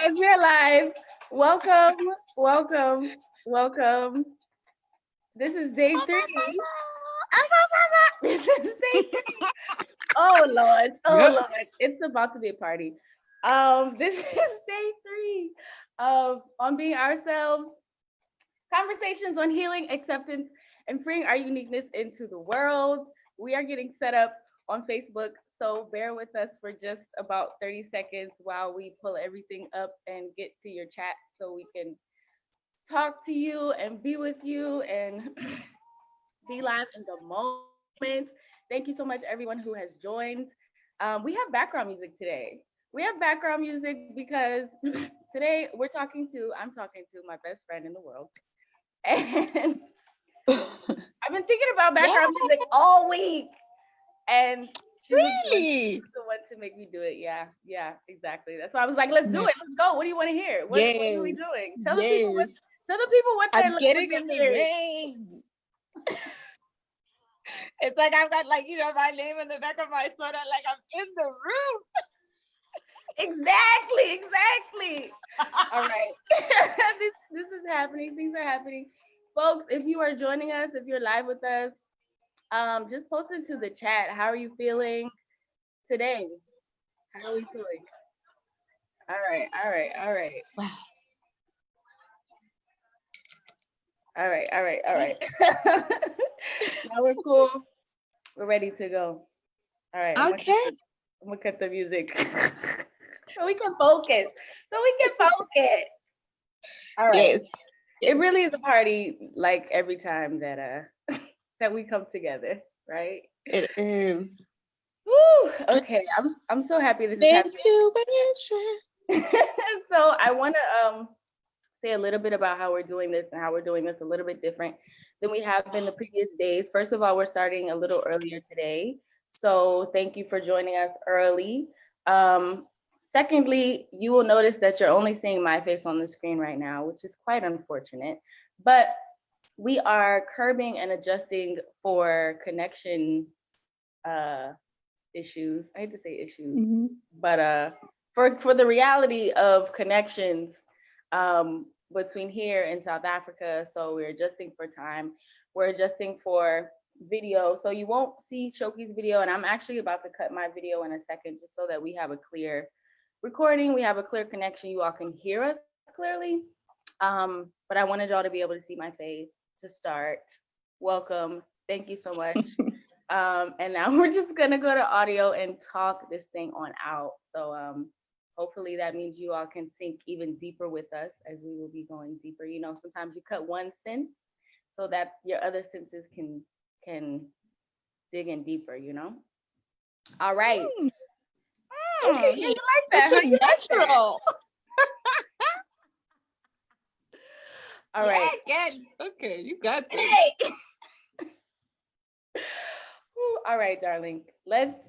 guys, we're live. Welcome, welcome, welcome. This is day 3. This is day 3. Oh Lord, it's about to be a party. This is day 3 of On Being Ourselves, conversations on healing, acceptance, and freeing our uniqueness into the world. We are getting set up on Facebook, so bear with us for just about 30 seconds while we pull everything up and get to your chat so we can talk to you and be with you and be live in the moment. Thank you so much, everyone who has joined. We have background music today. We have background music because today I'm talking to my best friend in the world. And I've been thinking about background music all week. And she was the one to make me do it. Yeah, exactly. That's why I was like, let's do it. Let's go. What do you want to hear? What are we doing? Tell the people what they're getting in the rain. It's like I've got my name in the back of my sweater, like I'm in the room. Exactly. All right. this is happening. Things are happening. Folks, if you are joining us, if you're live with us, just post into the chat. How are you feeling today? How are we feeling? All right. All right. Now we're cool. We're ready to go. All right. Okay. I'm gonna cut the music so we can focus. All right. Yes. It really is a party, like every time that that we come together, right? It is. Woo! Okay, I'm so happy this is happening. So I want to say a little bit about how we're doing this and how we're doing this a little bit different than we have in the previous days. First of all, we're starting a little earlier today, so thank you for joining us early. Secondly, you will notice that you're only seeing my face on the screen right now, which is quite unfortunate, but we are curbing and adjusting for connection issues. I hate to say issues, but for the reality of connections between here and South Africa. So we're adjusting for time. We're adjusting for video. So you won't see Shoki's video, and I'm actually about to cut my video in a second just so that we have a clear recording. We have a clear connection. You all can hear us clearly. But I wanted y'all to be able to see my face to start. Welcome. Thank you so much. And now we're just gonna go to audio and talk this thing on out. So hopefully that means you all can sink even deeper with us as we will be going deeper. You know, sometimes you cut one sense so that your other senses can dig in deeper, you know? All right. Okay. You like that? Such a natural. All right. Again. Okay, you got this. Hey. All right, darling. Let's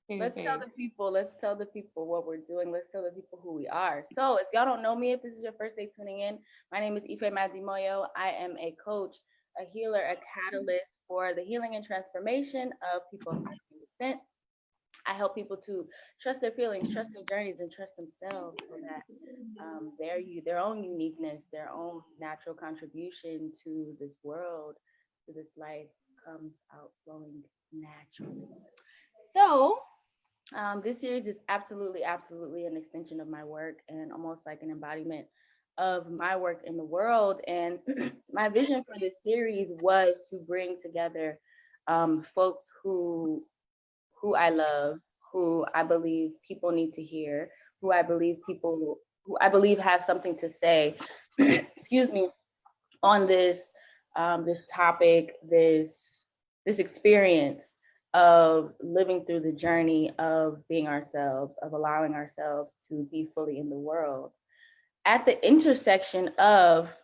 tell the people what we're doing. Let's tell the people who we are. So if y'all don't know me, if this is your first day tuning in, my name is Ife Madimoyo. I am a coach, a healer, a catalyst for the healing and transformation of people of African descent. I help people to trust their feelings, trust their journeys, and trust themselves so that their own uniqueness, their own natural contribution to this world, to this life comes out flowing naturally. So this series is absolutely an extension of my work and almost like an embodiment of my work in the world. And my vision for this series was to bring together folks who I love, who I believe people need to hear, who I believe have something to say, excuse me, on this this topic, this experience of living through the journey of being ourselves, of allowing ourselves to be fully in the world, at the intersection of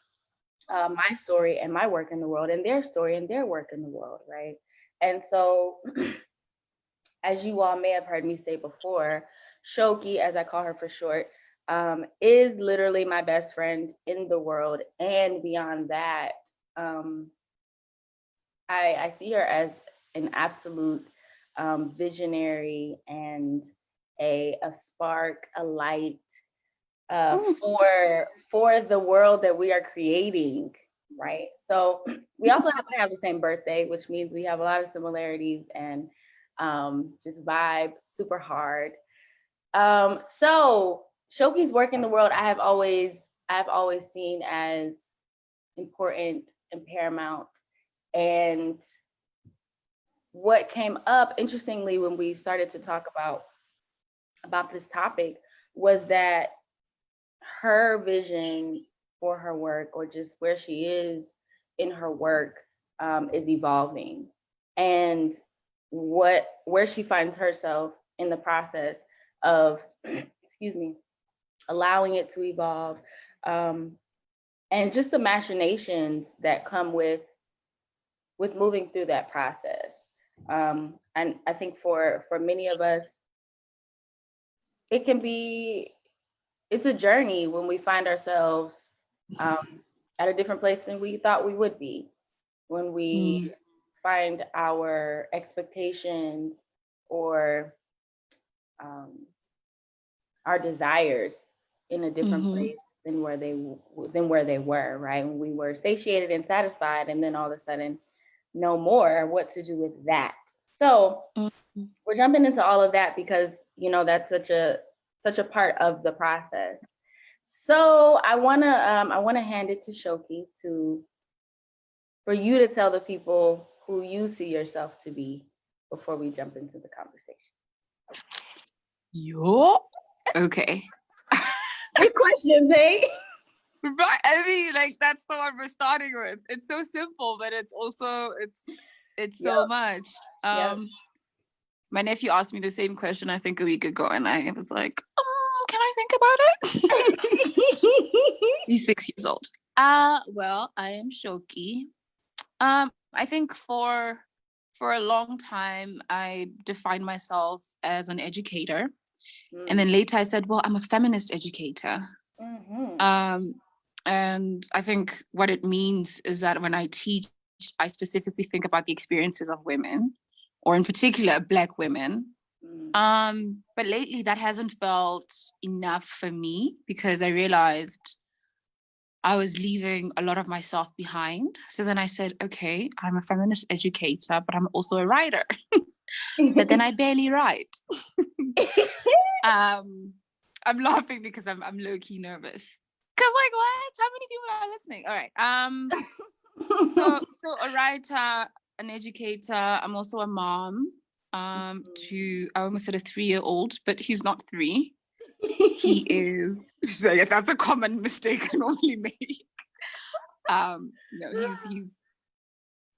my story and my work in the world, and their story and their work in the world, right? And so, as you all may have heard me say before, Shoki, as I call her for short, is literally my best friend in the world. And beyond that, I see her as an absolute visionary and a spark, a light, for the world that we are creating, right? So we also happen to have the same birthday, which means we have a lot of similarities and just vibe super hard. So Shoki's work in the world, I've always seen as important and paramount. And what came up interestingly when we started to talk about this topic was that her vision for her work, or just where she is in her work, is evolving, and where she finds herself in the process of excuse me, allowing it to evolve, and just the machinations that come with moving through that process. And I think for many of us, it's a journey when we find ourselves at a different place than we thought we would be, when we find our expectations or our desires in a different place than where they were, right? When we were satiated and satisfied, and then all of a sudden, no more. What to do with that? So we're jumping into all of that because that's such a part of the process. So I wanna hand it to Shoki for you to tell the people who you see yourself to be before we jump into the conversation. Yo. Okay. Good questions, hey? Right. I mean, like, that's the one we're starting with. It's so simple, but it's also it's so much. My nephew asked me the same question, I think, a week ago, and I was like, can I think about it? He's 6 years old. Well, I am Shoki. I think for a long time, I defined myself as an educator. And then later I said, well, I'm a feminist educator. And I think what it means is that when I teach, I specifically think about the experiences of women, or in particular, Black women. But lately that hasn't felt enough for me, because I realized I was leaving a lot of myself behind. So then I said, okay, I'm a feminist educator, but I'm also a writer. But then I barely write. I'm laughing because I'm low-key nervous. Cause like, what? How many people are listening? All right. So a writer, an educator. I'm also a mom. To, I almost said a 3-year-old, but he's not 3. He is. So yeah, that's a common mistake I normally make. No, he's.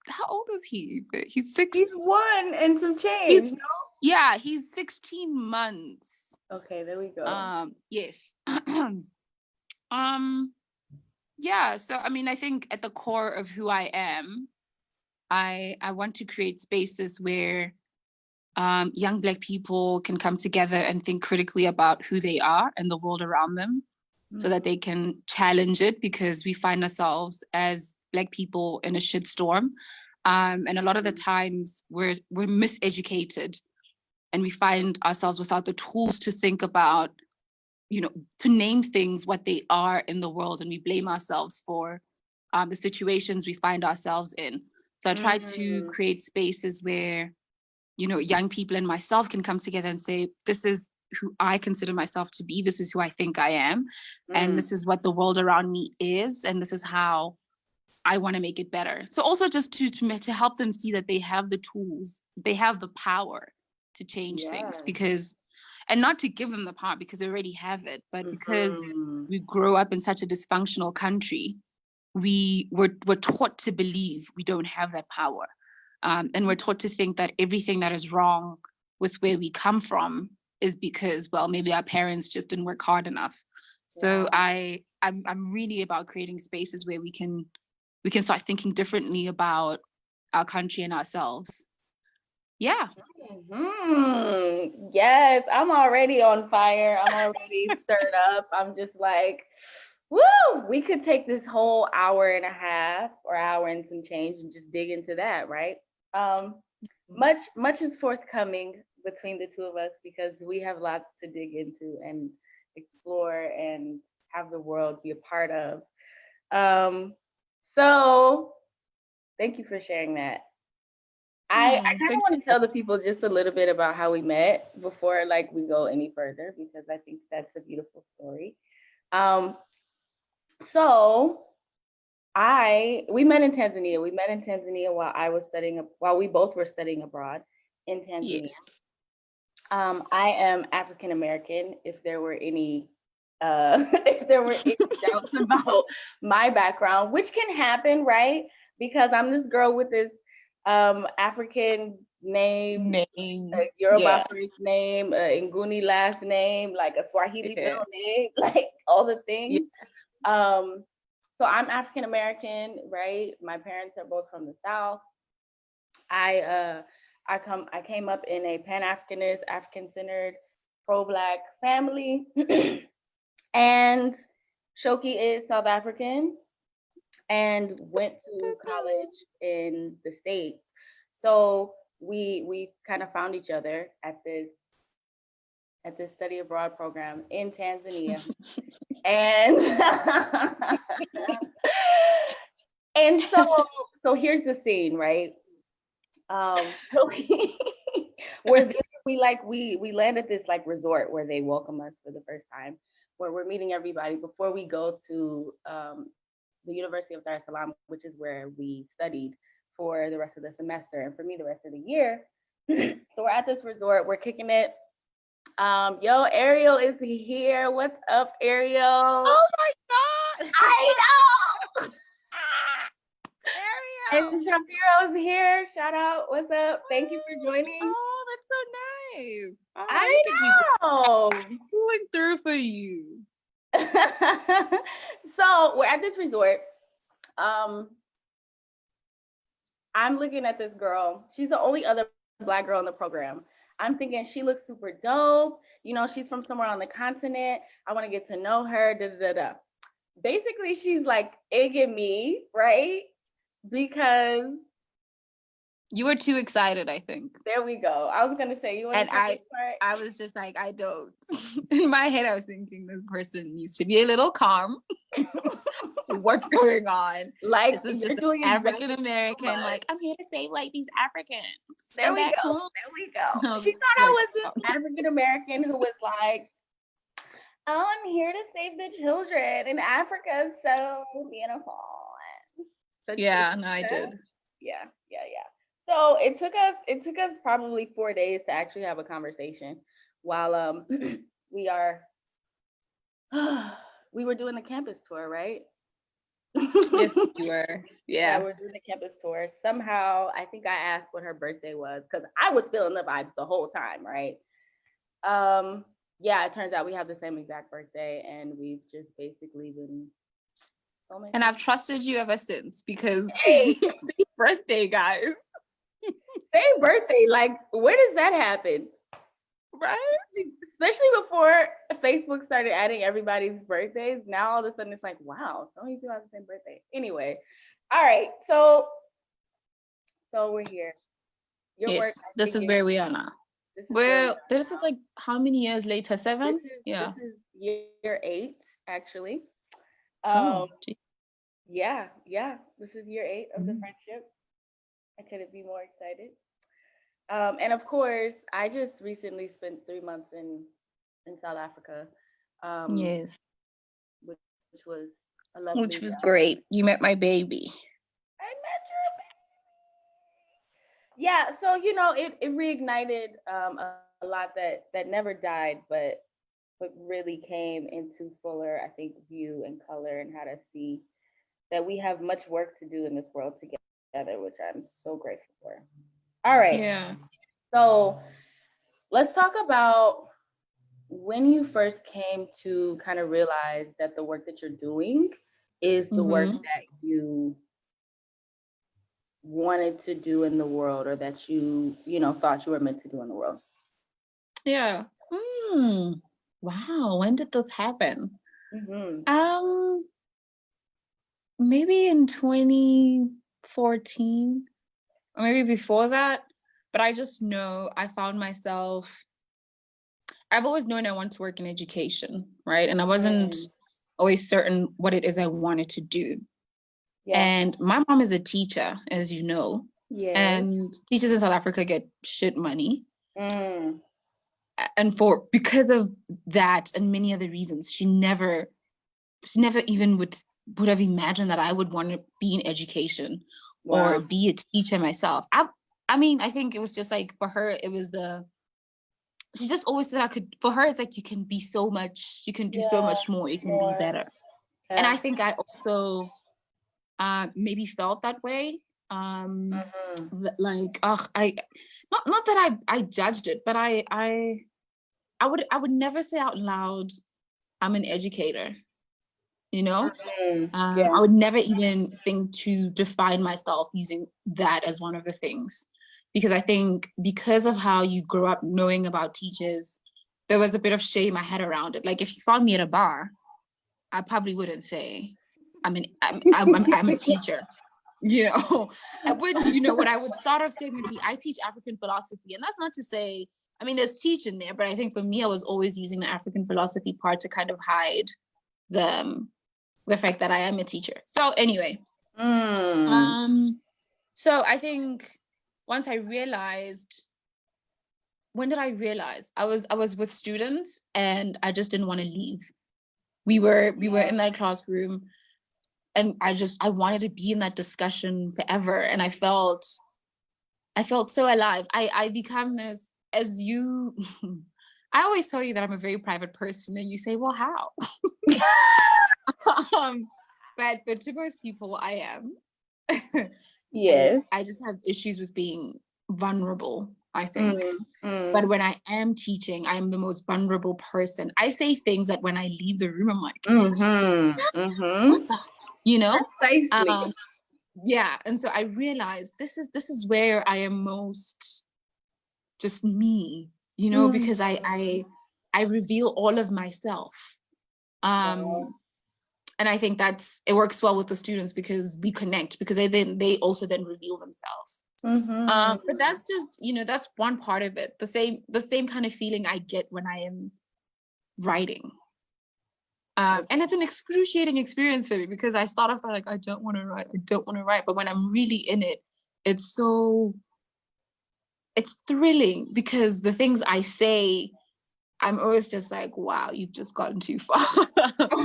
How old is he? He's 6. He's 1 and some change. Yeah, he's 16 months. Okay, there we go. Yes. Yeah, so I mean, I think at the core of who I am, I want to create spaces where young Black people can come together and think critically about who they are and the world around them, so that they can challenge it, because we find ourselves as Black people in a shitstorm. And a lot of the times we're miseducated, and we find ourselves without the tools to think about, to name things what they are in the world, and we blame ourselves for the situations we find ourselves in. So I try to create spaces where, young people and myself can come together and say, this is who I consider myself to be, this is who I think I am, and this is what the world around me is, and this is how I want to make it better. So also just to help them see that they have the tools, they have the power to change things, because, and not to give them the power because they already have it, but because we grow up in such a dysfunctional country, we're taught to believe we don't have that power. And we're taught to think that everything that is wrong with where we come from is because, well, maybe our parents just didn't work hard enough. So I'm really about creating spaces where we can start thinking differently about our country and ourselves. Yeah. Yes, I'm already on fire. I'm already stirred up. I'm just like, woo, we could take this whole hour and a half or hour and some change and just dig into that, right? Much is forthcoming between the two of us, because we have lots to dig into and explore and have the world be a part of. So thank you for sharing that. I kind of want to tell the people just a little bit about how we met before like we go any further, because I think that's a beautiful story. So we met in Tanzania. We met in Tanzania while we both were studying abroad in Tanzania. Yes. I am African American. If there were any doubts about my background, which can happen, right? Because I'm this girl with this African name, a Yoruba first name, Nguni last name, like a Swahili middle name, like all the things. Yeah. So I'm African American, right? My parents are both from the South. I came up in a Pan-Africanist, African-centered, pro-Black family. And Shoki is South African and went to college in the States. So we kind of found each other at this study abroad program in Tanzania. And and so here's the scene, right? We land at this like resort where they welcome us for the first time, where we're meeting everybody before we go to the University of Dar es Salaam, which is where we studied for the rest of the semester, and for me the rest of the year. So we're at this resort, we're kicking it. Yo, Ariel is here. What's up, Ariel? Oh my God! I know. Ariel. And Shapiro's here. Shout out. What's up? Thank you for joining. Oh, that's so nice. Oh, I know. Pulling through for you. So we're at this resort. I'm looking at this girl. She's the only other Black girl in the program. I'm thinking she looks super dope. You know, she's from somewhere on the continent. I want to get to know her. Da, da, da, da. Basically, she's like egging me, right? Because you were too excited, I think. There we go. I was gonna say you want to I was just like, I don't. In my head, I was thinking this person needs to be a little calm. What's going on? Like this is just African American. Like, I'm here to save like these Africans. There we go. There we go. She thought I was this African American who was like, oh, I'm here to save the children in Africa. So beautiful. Yeah, no, I did. Yeah. So it took us probably 4 days to actually have a conversation while we were doing the campus tour, right? Yes, you were. Yeah, we're doing the campus tour. Somehow, I think I asked what her birthday was because I was feeling the vibes the whole time, right? Yeah, it turns out we have the same exact birthday, and we've just basically been soulmates. And I've trusted you ever since because same birthday, guys. Same birthday. Like, where does that happen? Right? Especially before Facebook started adding everybody's birthdays. Now all of a sudden it's like, wow, so many people have the same birthday. Anyway, all right. So we're here. This is where we are now. Well, this is like how many years later? 7? This is year 8, actually. Yeah. This is year 8 of the friendship. I couldn't be more excited. And of course, I just recently spent 3 months in South Africa. Yes. Which was a lovely. Which was great. You met my baby. I met your baby. Yeah, so you know, it reignited a lot that never died, but really came into fuller, I think, view and color, and how to see that we have much work to do in this world together, which I'm so grateful for. All right. Yeah. So let's talk about when you first came to kind of realize that the work that you're doing is the work that you wanted to do in the world, or that you thought you were meant to do in the world. Yeah. Wow. When did this happen? Maybe in 2014, or maybe before that. But I just know I found myself, I've always known I want to work in education, right? And I wasn't always certain what it is I wanted to do. Yeah. And my mom is a teacher, as you know. Yes. And teachers in South Africa get shit money. Mm. And because of that and many other reasons, she never even would have imagined that I would want to be in education or be a teacher myself. I mean, I think it was just like, for her, it was she just always said for her, it's like, you can be so much, you can do so much more, you can be better. Yeah. And I think I also maybe felt that way. Like, I not that I judged it, but I would never say out loud, I'm an educator. You know, I would never even think to define myself using that as one of the things, because I think because of how you grew up knowing about teachers, there was a bit of shame I had around it. Like, if you found me at a bar, I probably wouldn't say I'm a teacher, you know. Which, you know, what I would sort of say would be, I teach African philosophy, and that's not to say, I mean, there's teach in there, but I think for me, I was always using the African philosophy part to kind of hide the fact that I am a teacher. So anyway, so I think once I realized, when did I realize? I was with students and I just didn't want to leave. We were in that classroom, and I wanted to be in that discussion forever. And I felt so alive. I become this, as you, I always tell you that I'm a very private person, and you say, well, how? But to most people, I am. Yes. I just have issues with being vulnerable, I think. But when I am teaching, I am the most vulnerable person. I say things that when I leave the room, I'm like, what the? You know? Precisely. Yeah. And so I realized this is where I am most just me, you know, because I reveal all of myself. And I think it works well with the students because we connect, because they also then reveal themselves. But that's just, you know, that's one part of it. The same kind of feeling I get when I am writing. And it's an excruciating experience for me, because I start off by like, I don't want to write. But when I'm really in it, it's thrilling, because the things I say, I'm always just like, wow, you've just gotten too far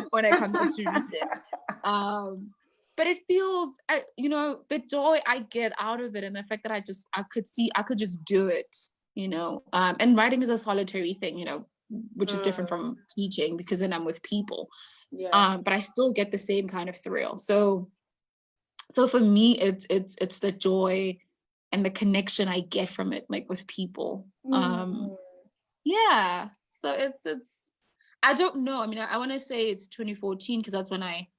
when I come to read it. But it feels, you know, the joy I get out of it, and the fact that I could just do it, you know. And writing is a solitary thing, you know, which is different from teaching, because then I'm with people. Yeah. But I still get the same kind of thrill. So for me, it's the joy and the connection I get from it, like with people. Yeah. So it's I don't know. I mean, I want to say it's 2014, because that's when I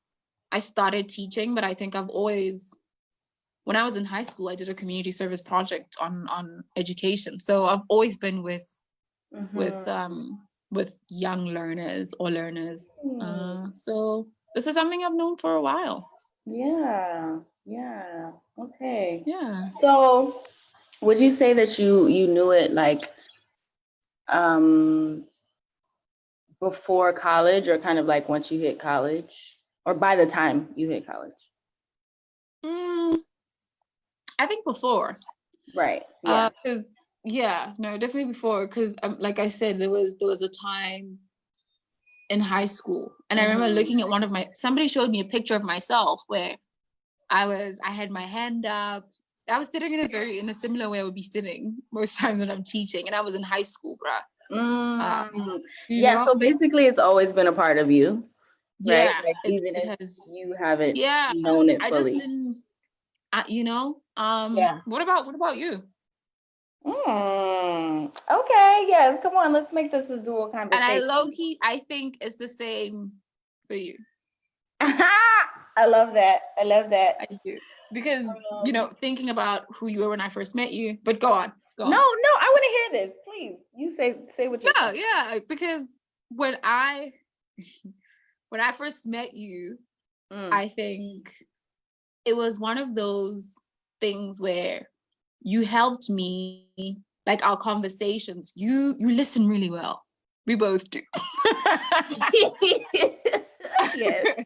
started teaching, but I think I've always, when I was in high school, I did a community service project on education. So I've always been with young learners or learners. So this is something I've known for a while. Yeah. Okay. Yeah. So would you say that you knew it like before college, or kind of like once you hit college, or by the time you hit college? I think before. Right. Yeah. Definitely before, because like I said, there was a time in high school, and I remember looking at somebody showed me a picture of myself where I had my hand up. I was sitting in a similar way I would be sitting most times when I'm teaching, and I was in high school, bruh. Yeah, know? So basically it's always been a part of you, right? Yeah, like even if you haven't known it fully. I just didn't, you know. What about you? Okay, yes, come on, let's make this a dual conversation. And I think it's the same for you. I love that. I do. Because, you know, thinking about who you were when I first met you, but go on. No, I want to hear this. Please, you say what you think. Yeah, because when I first met you, I think it was one of those things where you helped me, like our conversations, you listen really well. We both do. Yes.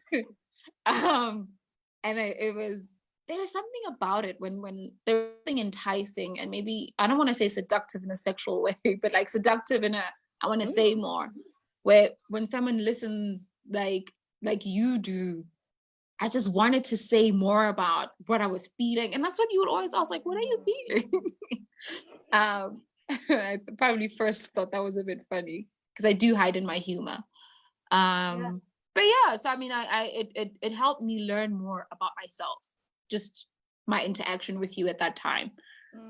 And there was something about it when there was something enticing, and maybe I don't want to say seductive in a sexual way, but like seductive in a, I want to say more, where when someone listens like you do, I just wanted to say more about what I was feeling. And that's what you would always ask, like, what are you feeling? I probably first thought that was a bit funny because I do hide in my humor. But yeah, so I mean, it helped me learn more about myself, just my interaction with you at that time.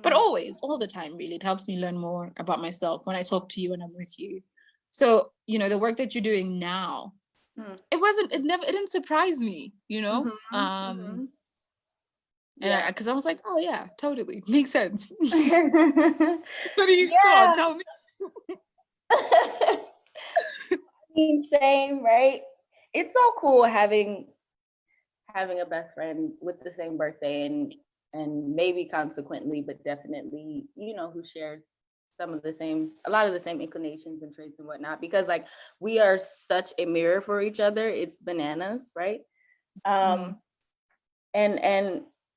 But always, all the time, really, it helps me learn more about myself when I talk to you and I'm with you. So, the work that you're doing now, it didn't surprise me, and because I was like, oh yeah, totally makes sense. What do you thought? Tell me. Same, right? It's so cool having a best friend with the same birthday and maybe consequently, but definitely, who shares a lot of the same inclinations and traits and whatnot, because like we are such a mirror for each other. It's bananas, right? And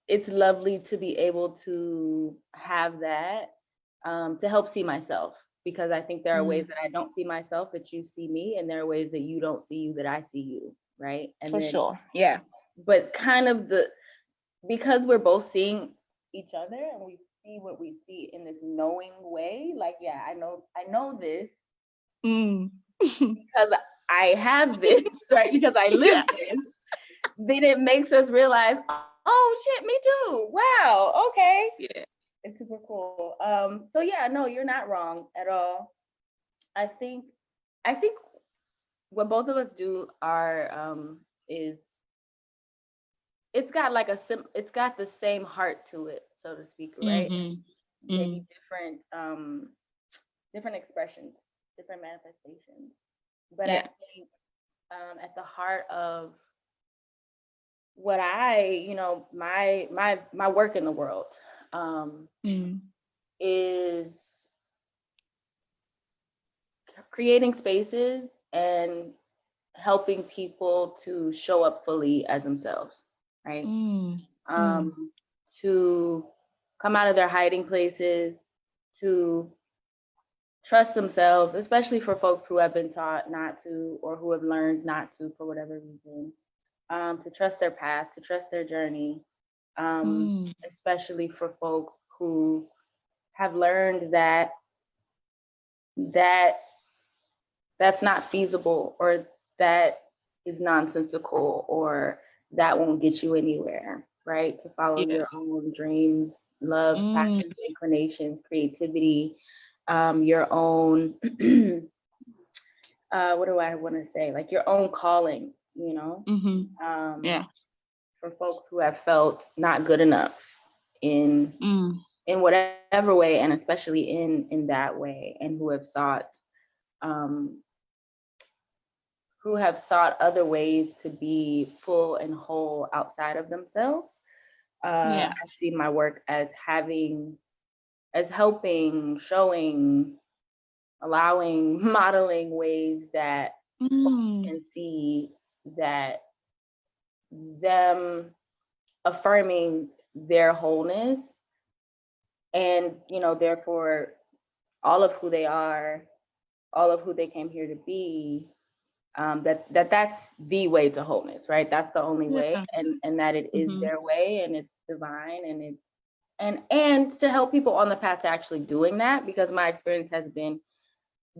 it's lovely to be able to have that, to help see myself, because I think there are ways that I don't see myself that you see me, and there are ways that you don't see you that I see you, right? And for sure, yeah. But kind of because we're both seeing each other and we see what we see in this knowing way, like, yeah, I know this because I have this, right? Because I live this. Then it makes us realize, oh shit, me too. Wow, okay. Yeah. It's super cool. So yeah, no, you're not wrong at all. I think what both of us do is it's got the same heart to it, so to speak, right? Maybe different expressions, different manifestations. But I think at the heart of what my work in the world is creating spaces and helping people to show up fully as themselves, right? To come out of their hiding places, to trust themselves, especially for folks who have been taught not to, or who have learned not to for whatever reason, to trust their path, to trust their journey, especially for folks who have learned that that's not feasible, or that is nonsensical, or that won't get you anywhere, right? To follow your own dreams, loves, passions, inclinations, creativity, your own, what do I want to say? Like your own calling, for folks who have felt not good enough in whatever way, and especially in that way, and who have sought other ways to be full and whole outside of themselves. I see my work as helping, showing, allowing, modeling ways that folks can see that them affirming their wholeness, and therefore all of who they are, all of who they came here to be, that's the way to wholeness, right? That's the only way, and that it is their way, and it's divine, and it's and to help people on the path to actually doing that, because my experience has been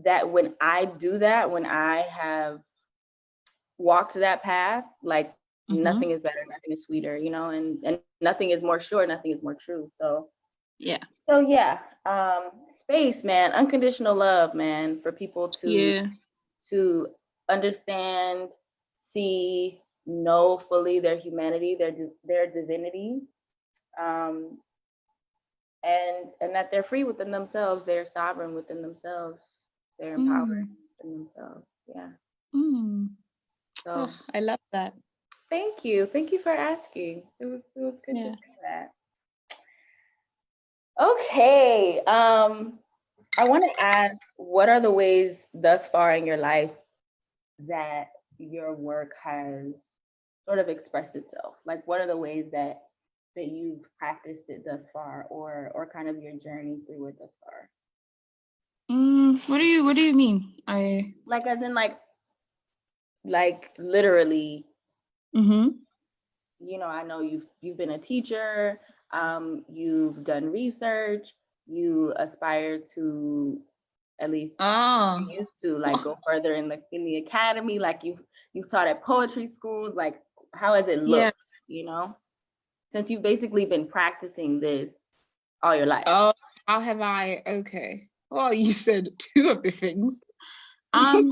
that when I do that, when I have walked that path, like nothing is better, nothing is sweeter, and nothing is more sure, nothing is more true. So space, man, unconditional love, man, for people to understand, see, know fully their humanity, their divinity, and that they're free within themselves, they're sovereign within themselves, they're empowered within themselves. Yeah. So I love that. Thank you for asking. It was good to say that. Okay. I want to ask, what are the ways thus far in your life that your work has sort of expressed itself? Like, what are the ways that you've practiced it thus far, or kind of your journey through it thus far? What do you mean? Like, as in, like literally, you know, I know you've been a teacher, you've done research, you aspire to, at least you used to, like, go further in the academy, like you've taught at poetry schools. Like, how has it looked, you know, since you've basically been practicing this all your life? Oh, how have I? Okay. Well, you said two of the things. I've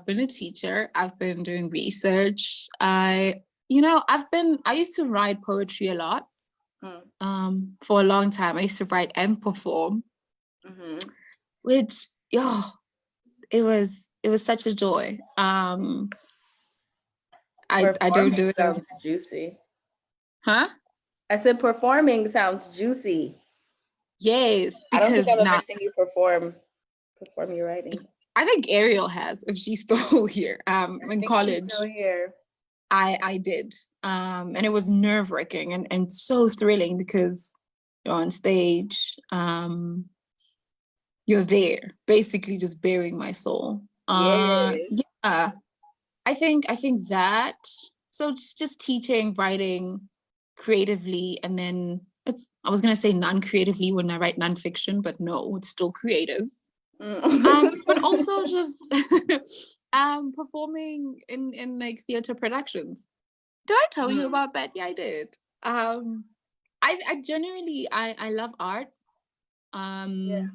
been a teacher. I've been doing research. I used to write poetry a lot. For a long time. I used to write and perform, which, it was such a joy. I don't do it sounds juicy. Huh? I said performing sounds juicy. Yes, I don't think because I've ever seen you perform your writing. I think Ariel has, if she's still here. In college, she's still here. I did, and it was nerve-wracking and so thrilling because you're on stage, you're there, basically just bearing my soul. Yeah, I think that. So just teaching, writing creatively, and then I was gonna say non-creatively when I write nonfiction, but no, it's still creative. But also just performing in like theater productions. Did I tell you about that? Yeah, I did. I genuinely I love art. I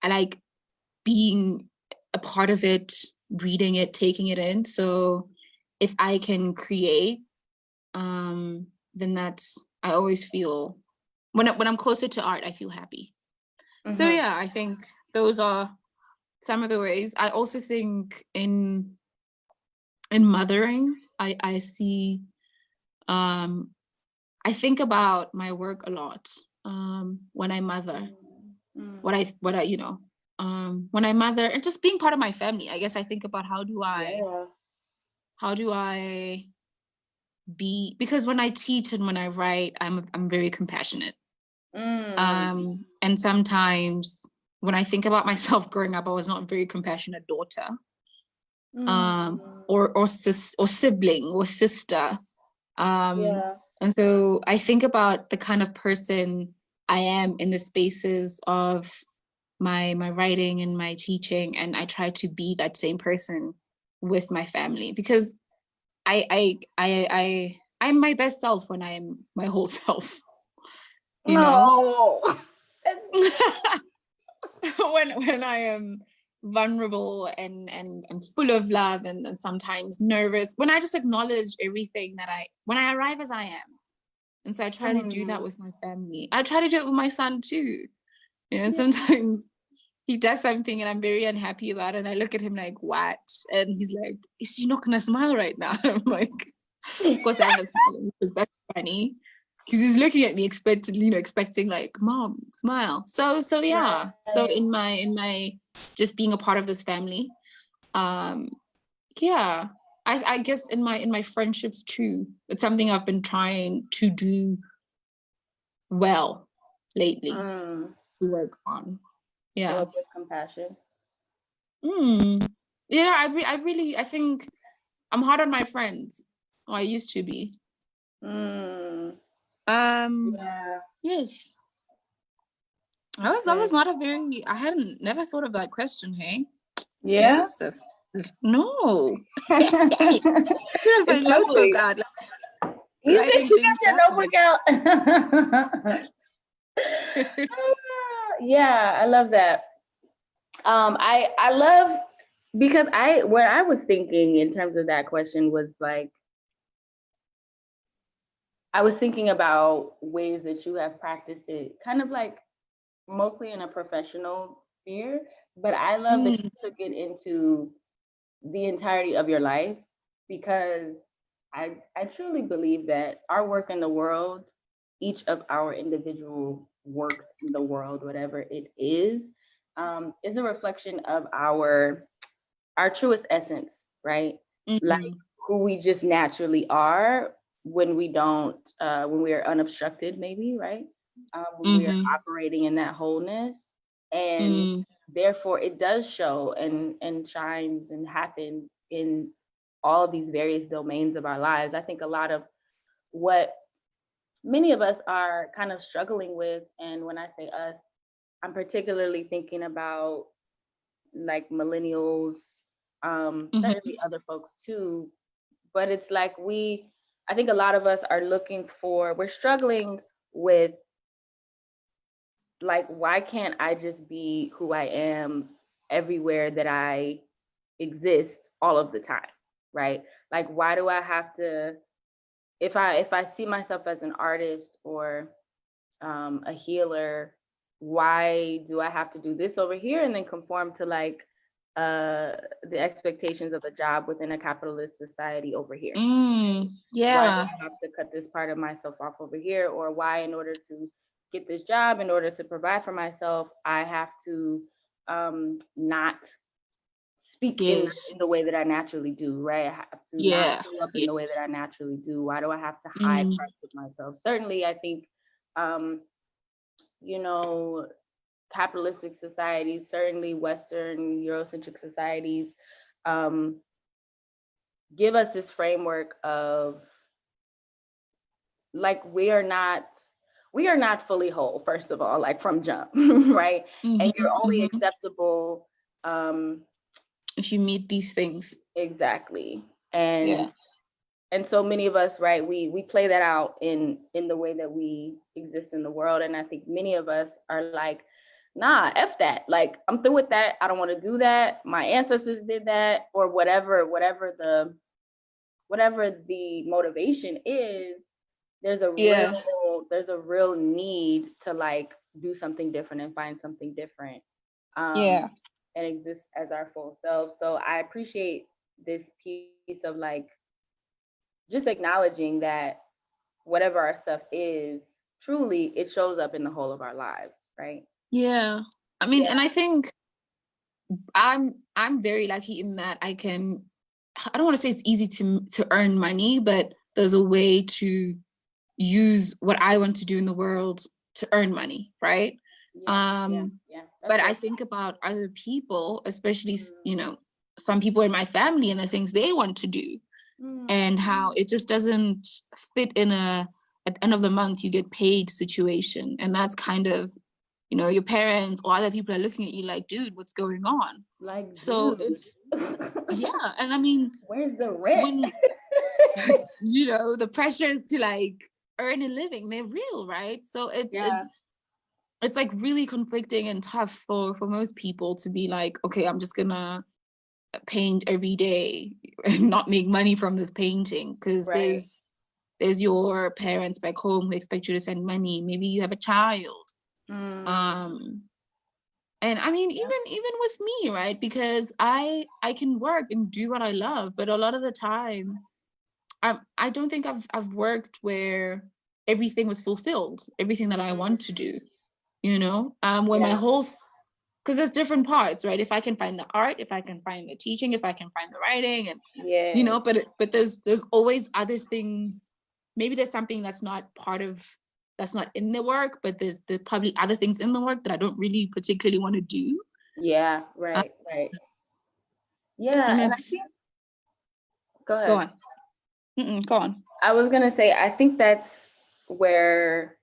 like being a part of it, reading it, taking it in. So if I can create, then I always feel, when I'm closer to art, I feel happy. So yeah, I think those are some of the ways. I also think in mothering, I see, I think about my work a lot when I mother. What I when I mother, and just being part of my family. I guess I think about how do I be, because when I teach and when I write, I'm very compassionate. And sometimes when I think about myself growing up, I was not a very compassionate daughter, or sibling or sister. And so I think about the kind of person I am in the spaces of my writing and my teaching, and I try to be that same person with my family, because I'm my best self when I'm my whole self. You know? when I am vulnerable and full of love and sometimes nervous, when I just acknowledge everything when I arrive as I am. And so I try to do that with my family. I try to do it with my son too. You know, sometimes he does something and I'm very unhappy about it, and I look at him like, what? And he's like, is she not gonna smile right now? I'm like, of course I am smiling because that's funny. Because he's looking at me expecting like, mom, smile. So yeah. Right. So in my just being a part of this family, yeah. I guess in my friendships too, it's something I've been trying to do well lately, to work on. Yeah. With compassion. Yeah, I think I'm hard on my friends. Or I used to be. Yes. I was not a very, I hadn't never thought of that question, hey? Yeah. Yes, no. I my notebook out. You think you got your notebook out? Yeah, I love that. I love, because what I was thinking in terms of that question was like, I was thinking about ways that you have practiced it, kind of like mostly in a professional sphere, but I love that you took it into the entirety of your life, because I truly believe that our work in the world, each of our individual works in the world, whatever it is a reflection of our our truest essence, right? Mm-hmm. Like who we just naturally are when we don't, when we are unobstructed, maybe, right? When we are operating in that wholeness, and therefore it does show and shines and happens in all of these various domains of our lives. I think a lot of what many of us are kind of struggling with, and when I say us, I'm particularly thinking about like millennials, certainly other folks too, but it's like I think a lot of us are we're struggling with like, why can't I just be who I am everywhere that I exist all of the time, right? Like, why do I have to, if I see myself as an artist or a healer, why do I have to do this over here and then conform to like the expectations of a job within a capitalist society over here? Why do I have to cut this part of myself off over here? Or why, in order to get this job, in order to provide for myself, I have to not speak in the way that I naturally do, right? I have to not show up in the way that I naturally do. Why do I have to hide parts of myself? Certainly, I think, you know, capitalistic societies, certainly Western Eurocentric societies, give us this framework of like, we are not fully whole, first of all, like from jump, right? And you're only acceptable if you meet these things. Exactly. And so many of us, right, we play that out in the way that we exist in the world. And I think many of us are like, nah, F that. Like, I'm through with that. I don't want to do that. My ancestors did that, or whatever the motivation is. There's a real need to like do something different and find something different. And exist as our full selves. So I appreciate this piece of like just acknowledging that whatever our stuff is, truly it shows up in the whole of our lives, right? Yeah. I mean, and I think I'm very lucky in that I don't want to say it's easy to earn money, but there's a way to use what I want to do in the world to earn money, right? But I think about other people, especially, you know, some people in my family and the things they want to do, and how it just doesn't fit in at the end of the month you get paid situation. And that's kind of, you know, your parents or other people are looking at you like, dude, what's going on? Like, so dude. It's and I mean, where's the rent? You know, the pressures to like earn a living, they're real, right? So it's like really conflicting and tough for most people to be like, okay, I'm just gonna paint every day and not make money from this painting because there's your parents back home who expect you to send money. Maybe you have a child. And I mean, even with me, right? Because I can work and do what I love, but a lot of the time, I don't think I've worked where everything was fulfilled, everything that I want to do, you know, when my whole, because there's different parts, right? If I can find the art, if I can find the teaching, if I can find the writing, and you know, but there's always other things. Maybe there's something that's not in the work, but there's probably other things in the work that I don't really particularly want to do. Yeah, right. Yeah, and I think, go ahead. Go on. I was gonna say, I think that's where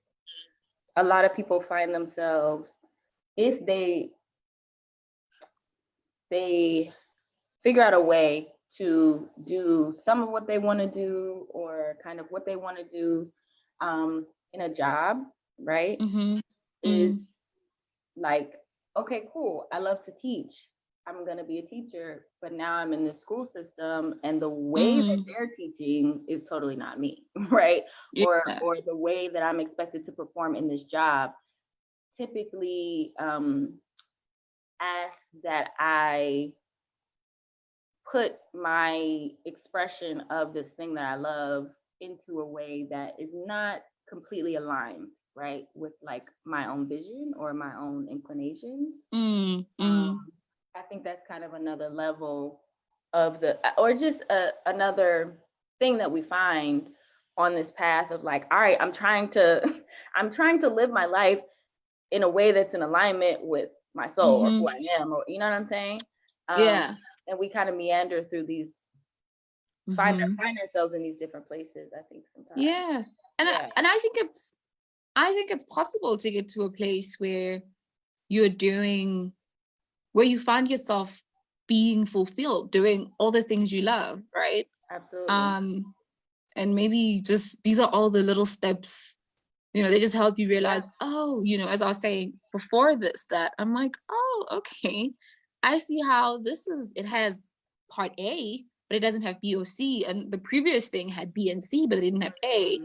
a lot of people find themselves if they figure out a way to do some of what they want to do, or kind of what they want to do in a job, right? Is like, okay, cool, I love to teach, I'm going to be a teacher, but now I'm in the school system and the way that they're teaching is totally not me, right? Or the way that I'm expected to perform in this job typically asks that I put my expression of this thing that I love into a way that is not completely aligned, right, with like my own vision or my own inclinations. I think that's kind of another level of the, or just another thing that we find on this path of like, all right, I'm trying to live my life in a way that's in alignment with my soul or who I am, or you know what I'm saying? And we kind of meander through these, find ourselves in these different places, I think sometimes. Yeah. And I think it's possible to get to a place where you're doing, where you find yourself being fulfilled, doing all the things you love, right? Absolutely. And maybe just these are all the little steps, they just help you realize, oh, as I was saying before this, that I'm like, oh, okay, I see how it has part A, but it doesn't have B or C. And the previous thing had B and C, but it didn't have A.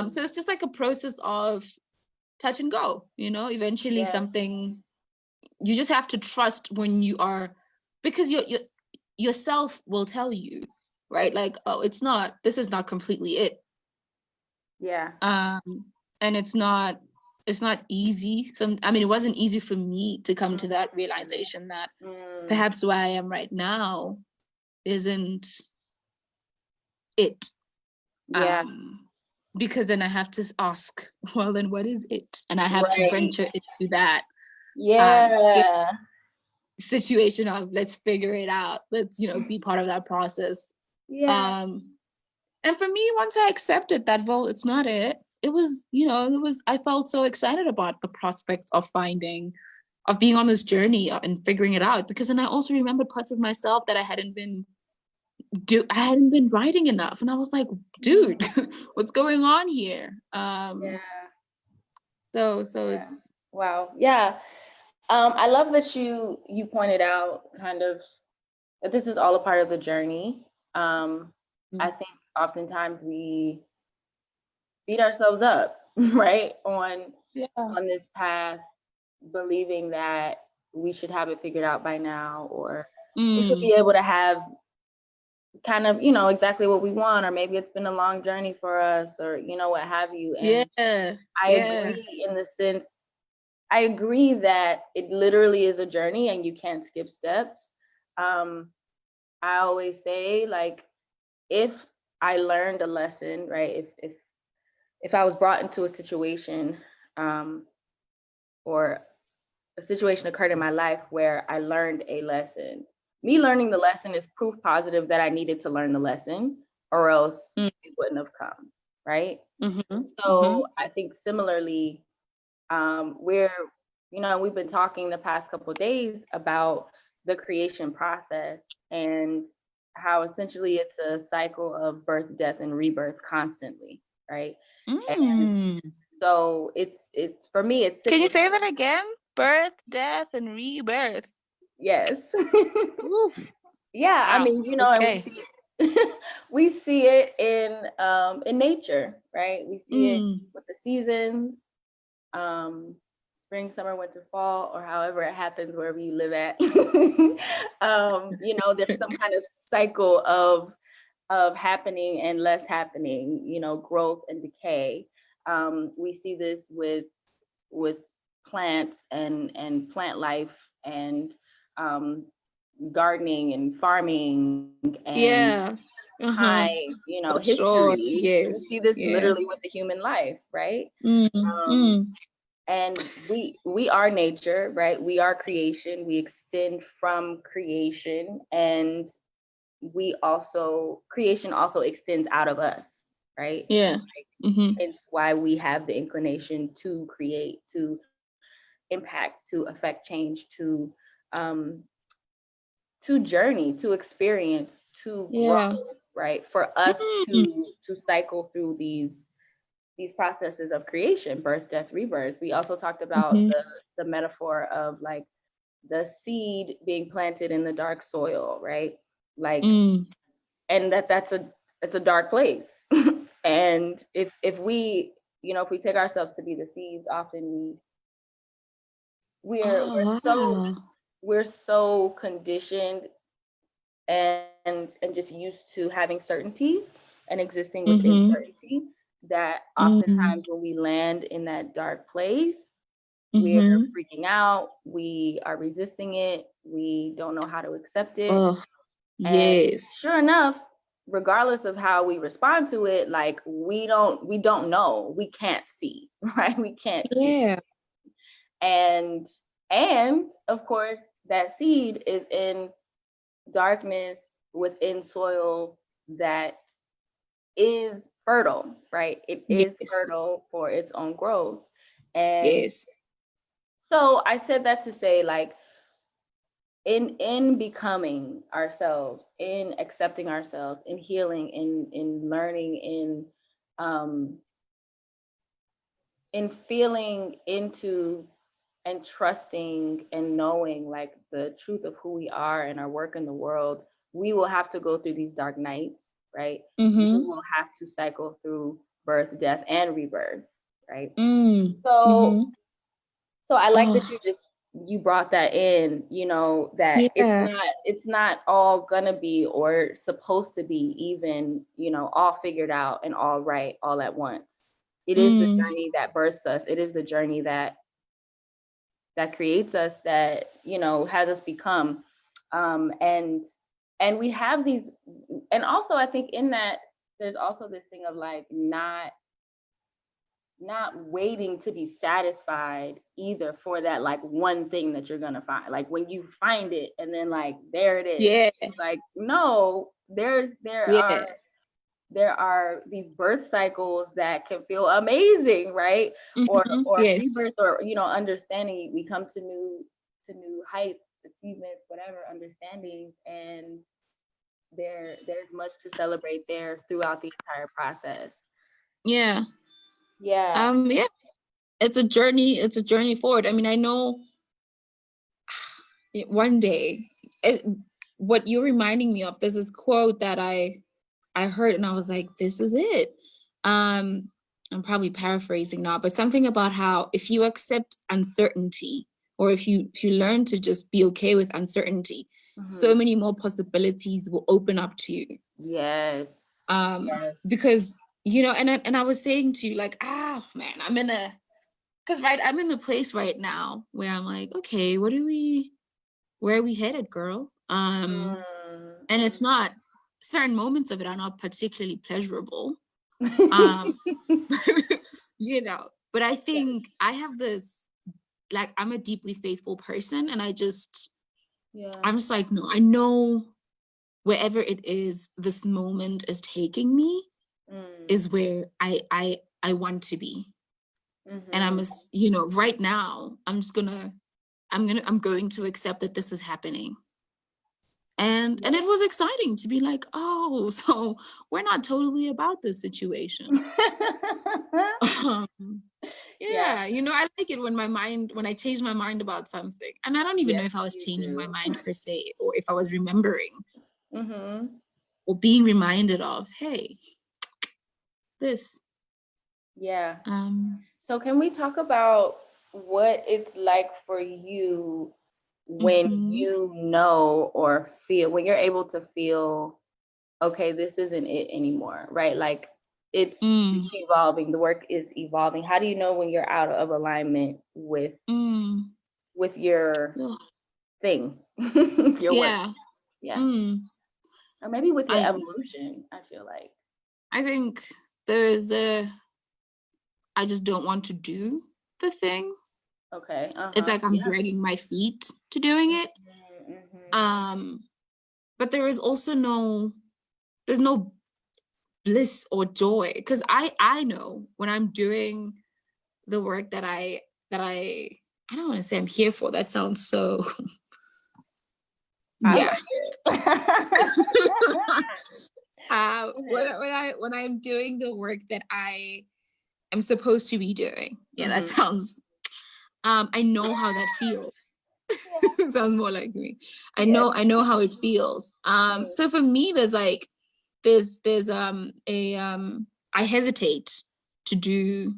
So it's just like a process of touch and go, eventually something, you just have to trust when you are, because yourself will tell you, right? Like, oh, this is not completely it. And it's not easy. It wasn't easy for me to come to that realization that perhaps where I am right now isn't it. Because then I have to ask, well, then what is it? And I have to venture into that situation of, let's figure it out. Let's, be part of that process. And for me, once I accepted that, well, it's not it. It was, I felt so excited about the prospects of being on this journey and figuring it out. Because then I also remembered parts of myself that I hadn't been writing enough. And I was like, dude, what's going on here? So it's, wow. Yeah. I love that you pointed out kind of that this is all a part of the journey. I think oftentimes we beat ourselves up, right? On this path, believing that we should have it figured out by now, or we should be able to have kind of, exactly what we want, or maybe it's been a long journey for us, or, what have you. And I agree in the sense, I agree that it literally is a journey and you can't skip steps. I always say, like, if I learned a lesson, right? If I was brought into a situation, or a situation occurred in my life where I learned a lesson, me learning the lesson is proof positive that I needed to learn the lesson, or else it wouldn't have come, right? So I think similarly, we've been talking the past couple of days about the creation process and how essentially it's a cycle of birth, death, and rebirth constantly, right? And so it's for me, it's cyclical. Can you say that again? Birth, death, and rebirth. Yes. Yeah, wow. Okay. And we see it in nature, right? We see it with the seasons, spring, summer, winter, fall, or however it happens wherever you live at. There's some kind of cycle of happening and less happening, growth and decay. We see this with plants and plant life and gardening and farming and time, history. Sure. Yes. We see this literally with the human life, right? And we are nature, right? We are creation. We extend from creation, and creation also extends out of us, right? It's why we have the inclination to create, to impact, to affect change, to journey, to experience, to grow, right? For us to cycle through these processes of creation, birth, death, rebirth. We also talked about the metaphor of like the seed being planted in the dark soil, right? Like, and that's a dark place. And if we take ourselves to be the seeds, often we're so conditioned and just used to having certainty and existing within certainty that oftentimes when we land in that dark place, we're freaking out, we are resisting it, we don't know how to accept it. And Yes. sure enough, regardless of how we respond to it, like we don't know, we can't see, right? We can't see. Yeah. And of course, that seed is in darkness within soil that is fertile, right? It is Yes. fertile for its own growth. And Yes. so I said that to say, like, in becoming ourselves, in accepting ourselves, in healing, in learning, um in feeling into and trusting and knowing like the truth of who we are and our work in the world, we will have to go through these dark nights, right? We will have to cycle through birth, death, and rebirth, right? So I like that you brought that in, you know, that it's not all gonna be or supposed to be even, you know, all figured out and all right all at once. It is the journey that births us. It is the journey that creates us, that, you know, has us become. And we have these, and also I think in that there's also this thing of like not waiting to be satisfied either for that like one thing that you're gonna find. Like when you find it and then like there it is. Yeah. It's like, no, there are these birth cycles that can feel amazing, right? Or Yes. rebirth, or, you know, understanding. We come to new heights, achievements, whatever, understandings, and there's much to celebrate there throughout the entire process. Yeah. Yeah. Yeah. It's a journey forward. I mean, I know one day what you're reminding me of, there's this quote that I heard and I was like, this is it. I'm probably paraphrasing now, but something about how if you accept uncertainty, or if you learn to just be okay with uncertainty, so many more possibilities will open up to you. Yes. Because, you know, and I was saying to you, like, man, I'm in the place right now where I'm like, okay, where are we headed, girl? And it's not, certain moments of it are not particularly pleasurable. You know, but I think I have this, like, I'm a deeply faithful person, and I'm just like, no, I know wherever it is this moment is taking me is where I want to be. And I must, you know, right now I'm going to accept that this is happening. And it was exciting to be like, oh, so we're not totally about this situation. Yeah, you know, I like it when I change my mind about something. And I don't even know if I was changing my mind per se, or if I was remembering or being reminded of, hey, this. Yeah. So can we talk about what it's like for you when you know or feel, when you're able to feel, okay, this isn't it anymore, right? Like it's evolving, the work is evolving. How do you know when you're out of alignment with your things, your work? Yeah. Or maybe with your evolution, I feel like. I think there's I just don't want to do the thing. Okay. It's like I'm dragging my feet to doing it. But there is also there's no bliss or joy, because I know when I'm doing the work that I don't want to say I'm here for. That sounds so yeah. When I'm doing the work that I am supposed to be doing. Yeah, that sounds I know how that feels. It sounds more like me. I know how it feels. So for me, there's I hesitate to do,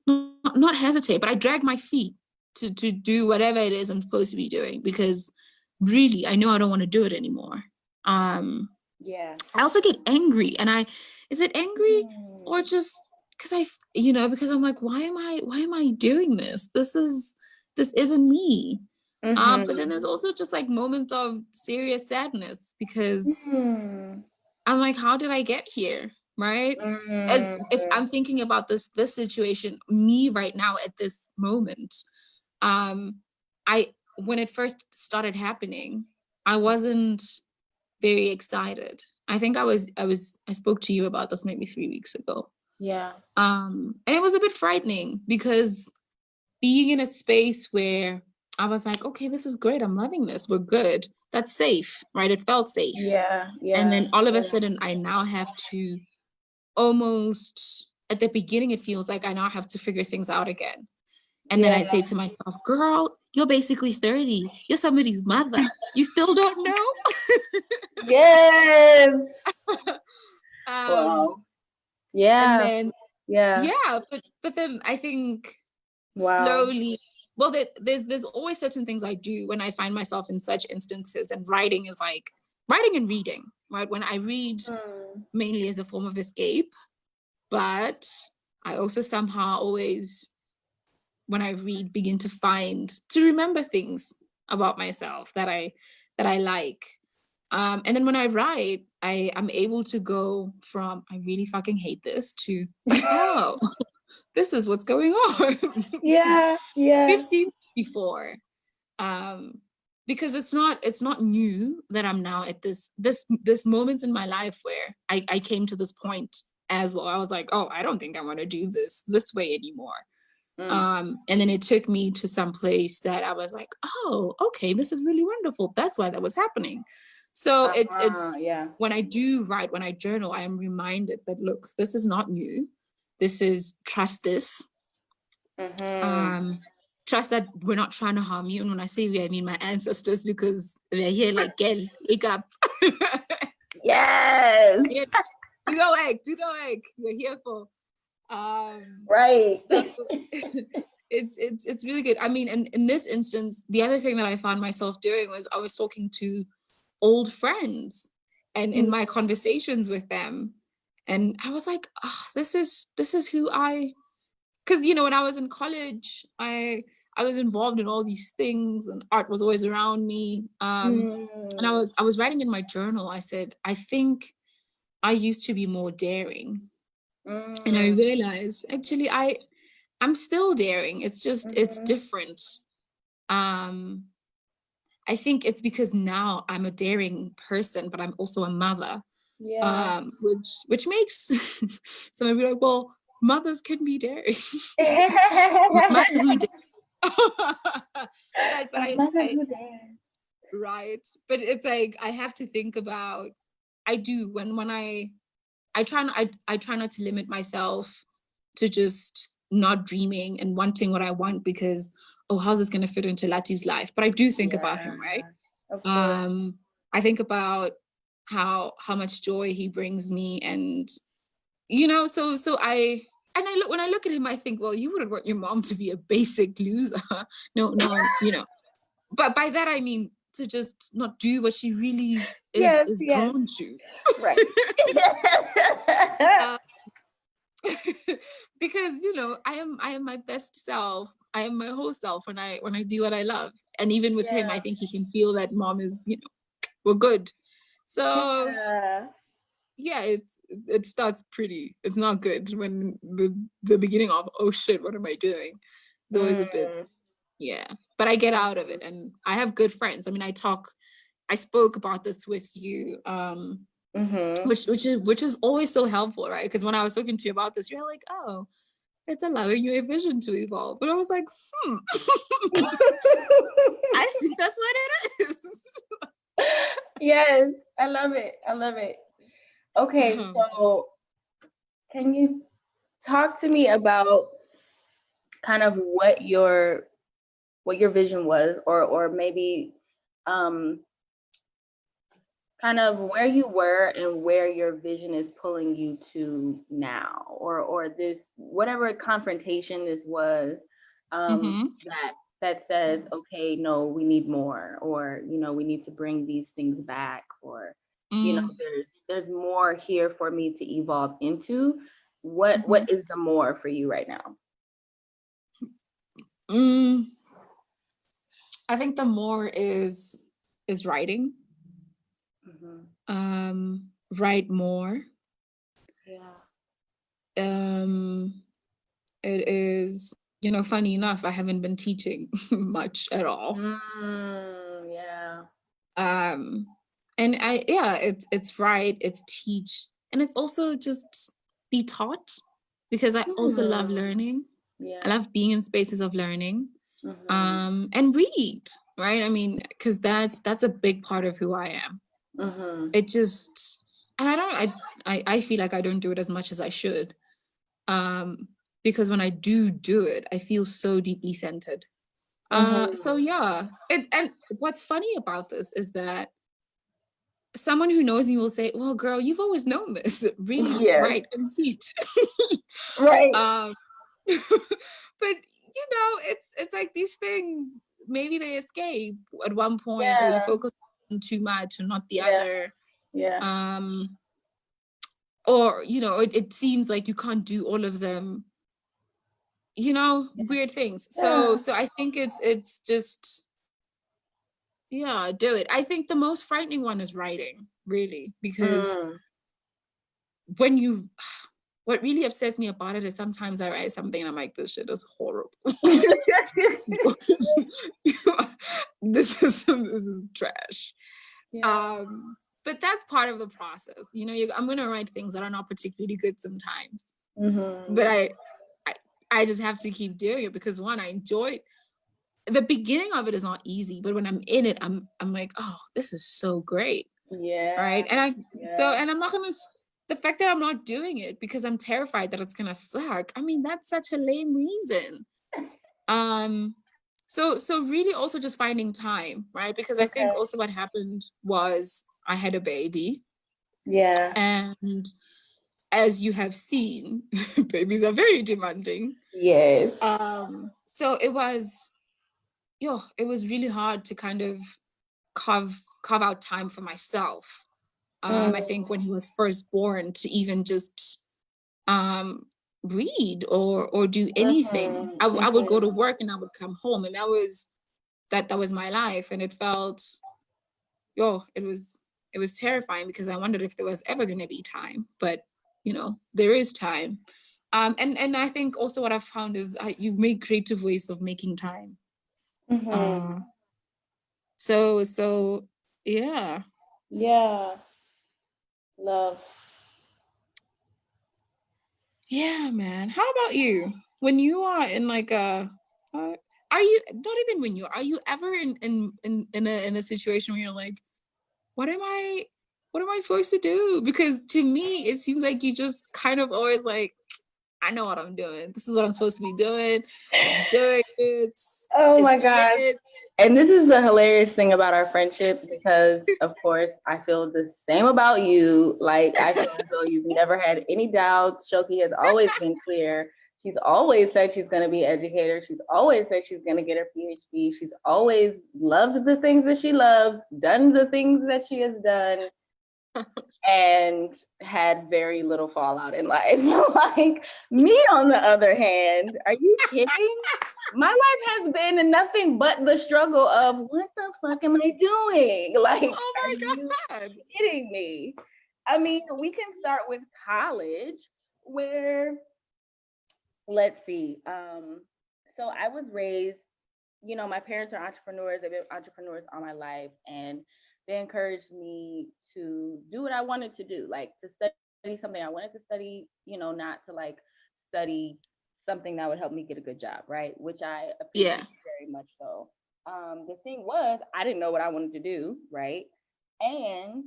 not hesitate, but I drag my feet to do whatever it is I'm supposed to be doing, because really I know I don't want to do it anymore. I also get angry, and is it angry or just because because I'm like, why am I doing this? This isn't me. But then there's also just like moments of serious sadness because I'm like, how did I get here? Right? As if I'm thinking about this situation, me right now at this moment, when it first started happening, I wasn't very excited. I think I spoke to you about this maybe 3 weeks ago. Yeah. And it was a bit frightening because being in a space where I was like, okay, this is great. I'm loving this. We're good. That's safe, right? It felt safe. Yeah. Yeah. And then all of a sudden I now have to almost, at the beginning, it feels like I now have to figure things out again. And then I say to myself, girl, you're basically 30. You're somebody's mother. You still don't know? Yes. Wow. Yeah. And then, yeah. But then I think slowly, well, there's always certain things I do when I find myself in such instances, and writing is like writing and reading, right? When I read mainly as a form of escape, but I also somehow always, when I read, begin to remember things about myself that I like. And then when I write, I'm able to go from, I really fucking hate this, to, oh, this is what's going on. Yeah. We've seen before. Because it's not new that I'm now at this moments in my life where I came to this point as well. I was like, oh, I don't think I want to do this way anymore. And then it took me to some place that I was like, oh, okay, this is really wonderful. That's why that was happening. So it's when I do write, when I journal, I am reminded that, look, this is not new. This is, trust this. Trust that we're not trying to harm you. And when I say we, I mean my ancestors, because they're here like, girl, wake up. Yes. Yeah, do the egg. We're here for. Right. So it's really good. I mean, and in this instance, the other thing that I found myself doing was I was talking to old friends, and in my conversations with them, and I was like, oh, this is who because when I was in college, I was involved in all these things, and art was always around me. And I was writing in my journal. I said, I think I used to be more daring. And I realized, actually, I'm still daring. It's just, it's different. I think it's because now I'm a daring person, but I'm also a mother. Yeah. Which makes some be like, well, mothers can be daring. Mother who but I right. But it's like, I have to think about, I do when I try not to limit myself to just not dreaming and wanting what I want because, oh, how's this going to fit into Lati's life? But I do think about him, right? I think about how much joy he brings me, and so when I look at him, I think, well, you wouldn't want your mom to be a basic loser. No, but by that I mean to just not do what she really is drawn to. Right. Because I am my best self. I am my whole self when I do what I love. And even with him, I think he can feel that mom is, we're good. So it starts pretty, it's not good when the beginning of, oh shit, what am I doing? It's always a bit, but I get out of it, and I have good friends. I mean, I spoke about this with you, which is always so helpful, right? Because when I was talking to you about this, you're like, oh, it's allowing your vision to evolve. But I was like, I think that's what it is. Yes, I love it. Okay, so can you talk to me about kind of what your vision was, or maybe kind of where you were and where your vision is pulling you to now, or this, whatever confrontation this was, that says, okay, no, we need more, or we need to bring these things back, or there's more here for me to evolve into. What is the more for you right now? I think the more is writing. Write more. Yeah. It is, funny enough, I haven't been teaching much at all. Yeah. And it's write, it's teach, and it's also just be taught, because I also love learning. Yeah. I love being in spaces of learning. And read, right? I mean, because that's a big part of who I am. It just, and I feel like I don't do it as much as I should. Because when I do it, I feel so deeply centered. So yeah, and what's funny about this is that someone who knows me will say, well, girl, you've always known this. Really, write and teach. Right. But it's like these things, maybe they escape at one point, or you focus on too much and not the other. Yeah. Or it seems like you can't do all of them, weird things. So I think it's just, do it. I think the most frightening one is writing, really, because what really upsets me about it is sometimes I write something and I'm like, this shit is horrible. This is trash. Yeah. But that's part of the process. I'm gonna write things that are not particularly good sometimes. But I just have to keep doing it because, one, I enjoy the beginning of it is not easy, but when I'm in it, I'm like, oh, this is so great. Yeah. Right. And I'm not gonna, the fact that I'm not doing it because I'm terrified that it's gonna suck, I mean, that's such a lame reason. So really also just finding time, right? Because I think also what happened was I had a baby. Yeah. And as you have seen, babies are very demanding. Yes. So it was really hard to kind of carve out time for myself. I think when he was first born, to even just read or do anything. I would go to work and I would come home, and that was my life. And it felt, it was terrifying because I wondered if there was ever going to be time. But there is time. And I think also what I've found is you make creative ways of making time. So yeah. Love. Yeah, man. How about you? When you are in like are you, not even when you, are you ever in a situation where you're like, what am I supposed to do? Because to me, it seems like you just kind of always like, I know what I'm doing. This is what I'm supposed to be doing. I'm doing it. Oh my God. And this is the hilarious thing about our friendship, because of course I feel the same about you. Like, I feel as though you've never had any doubts. Shoki has always been clear. She's always said she's going to be an educator. She's always said she's going to get her PhD. She's always loved the things that she loves, done the things that she has done, and had very little fallout in life. Like me, on the other hand, are you kidding? My life has been nothing but the struggle of, what the fuck am I doing? Like, oh my God, are you kidding me? I mean, we can start with college, where, let's see. So I was raised, my parents are entrepreneurs. They've been entrepreneurs all my life, and they encouraged me to do what I wanted to do, like to study something I wanted to study, not to like study something that would help me get a good job, right? Which I appreciate very much so. The thing was, I didn't know what I wanted to do, right? And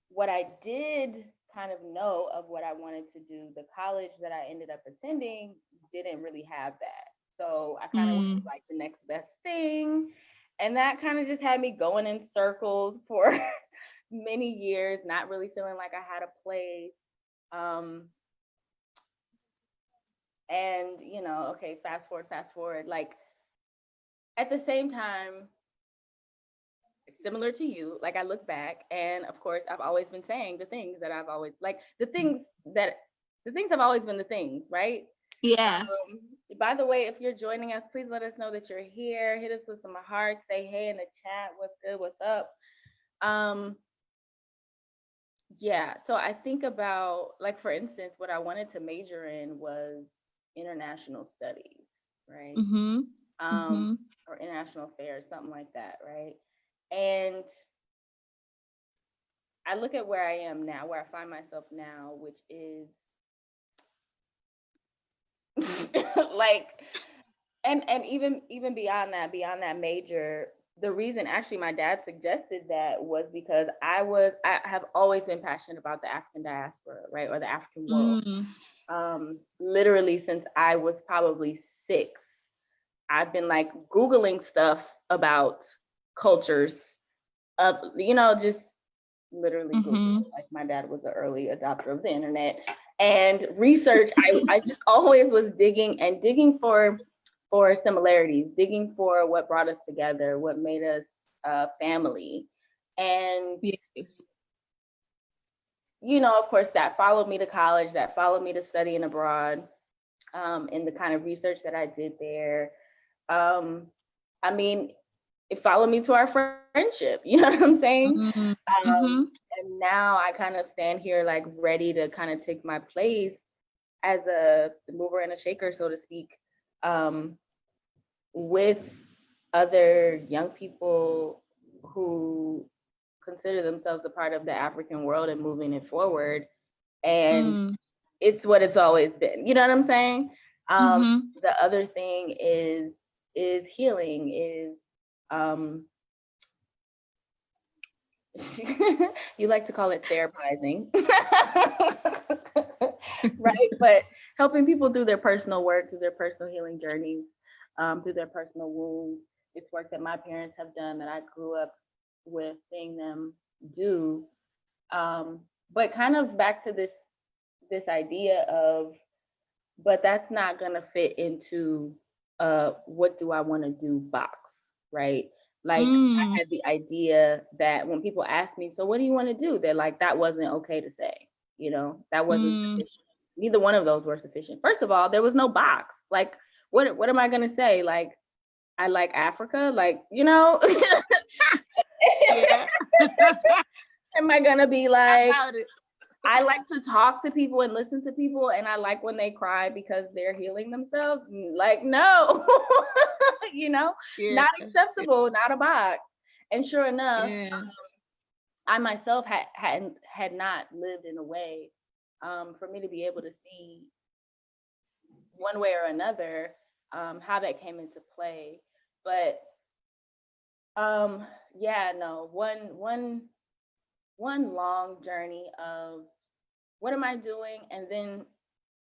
what I did kind of know of what I wanted to do, the college that I ended up attending didn't really have that. So I kind of went with like the next best thing. And that kind of just had me going in circles for many years, not really feeling like I had a place. And, okay, fast forward. Like, at the same time, similar to you, like I look back, and of course I've always been saying the things that I've always, like the things have always been the things, right? Yeah. By the way, if you're joining us, please let us know that you're here. Hit us with some hearts. Say hey in the chat. What's good? What's up? Yeah. So I think about, like, for instance, what I wanted to major in was international studies, right? Or international affairs, something like that, right? And I look at where I am now, where I find myself now, which is like, and even beyond that major, the reason actually my dad suggested that was because I have always been passionate about the African diaspora, right, or the African world. Literally since I was probably 6, I've been like Googling stuff about cultures of, just literally Google. Like, my dad was an early adopter of the internet and research. I just always was digging for similarities, digging for what brought us together, what made us family. And yes. Of course, that followed me to college, that followed me to studying abroad, in the kind of research that I did there. I mean, it followed me to our friendship, you know what I'm saying? And now I kind of stand here like ready to kind of take my place as a mover and a shaker, so to speak, with other young people who consider themselves a part of the African world and moving it forward. And it's what it's always been. You know what I'm saying? The other thing is healing, is you like to call it therapizing, right? But helping people through their personal work, through their personal healing journeys, through their personal wounds. It's work that my parents have done, that I grew up with seeing them do. But kind of back to this idea of, but that's not gonna fit into what do I want to do box, right? Like, I had the idea that when people ask me, so what do you want to do? They're like, that wasn't okay to say, that wasn't sufficient. Neither one of those were sufficient. First of all, there was no box. Like, what am I gonna say? Like, I like Africa, like, Am I gonna be like, I like to talk to people and listen to people, and I like when they cry because they're healing themselves? Like, no. Not acceptable, not a box. And sure enough, I myself had not lived in a way for me to be able to see one way or another how that came into play. But one long journey of what am I doing, and then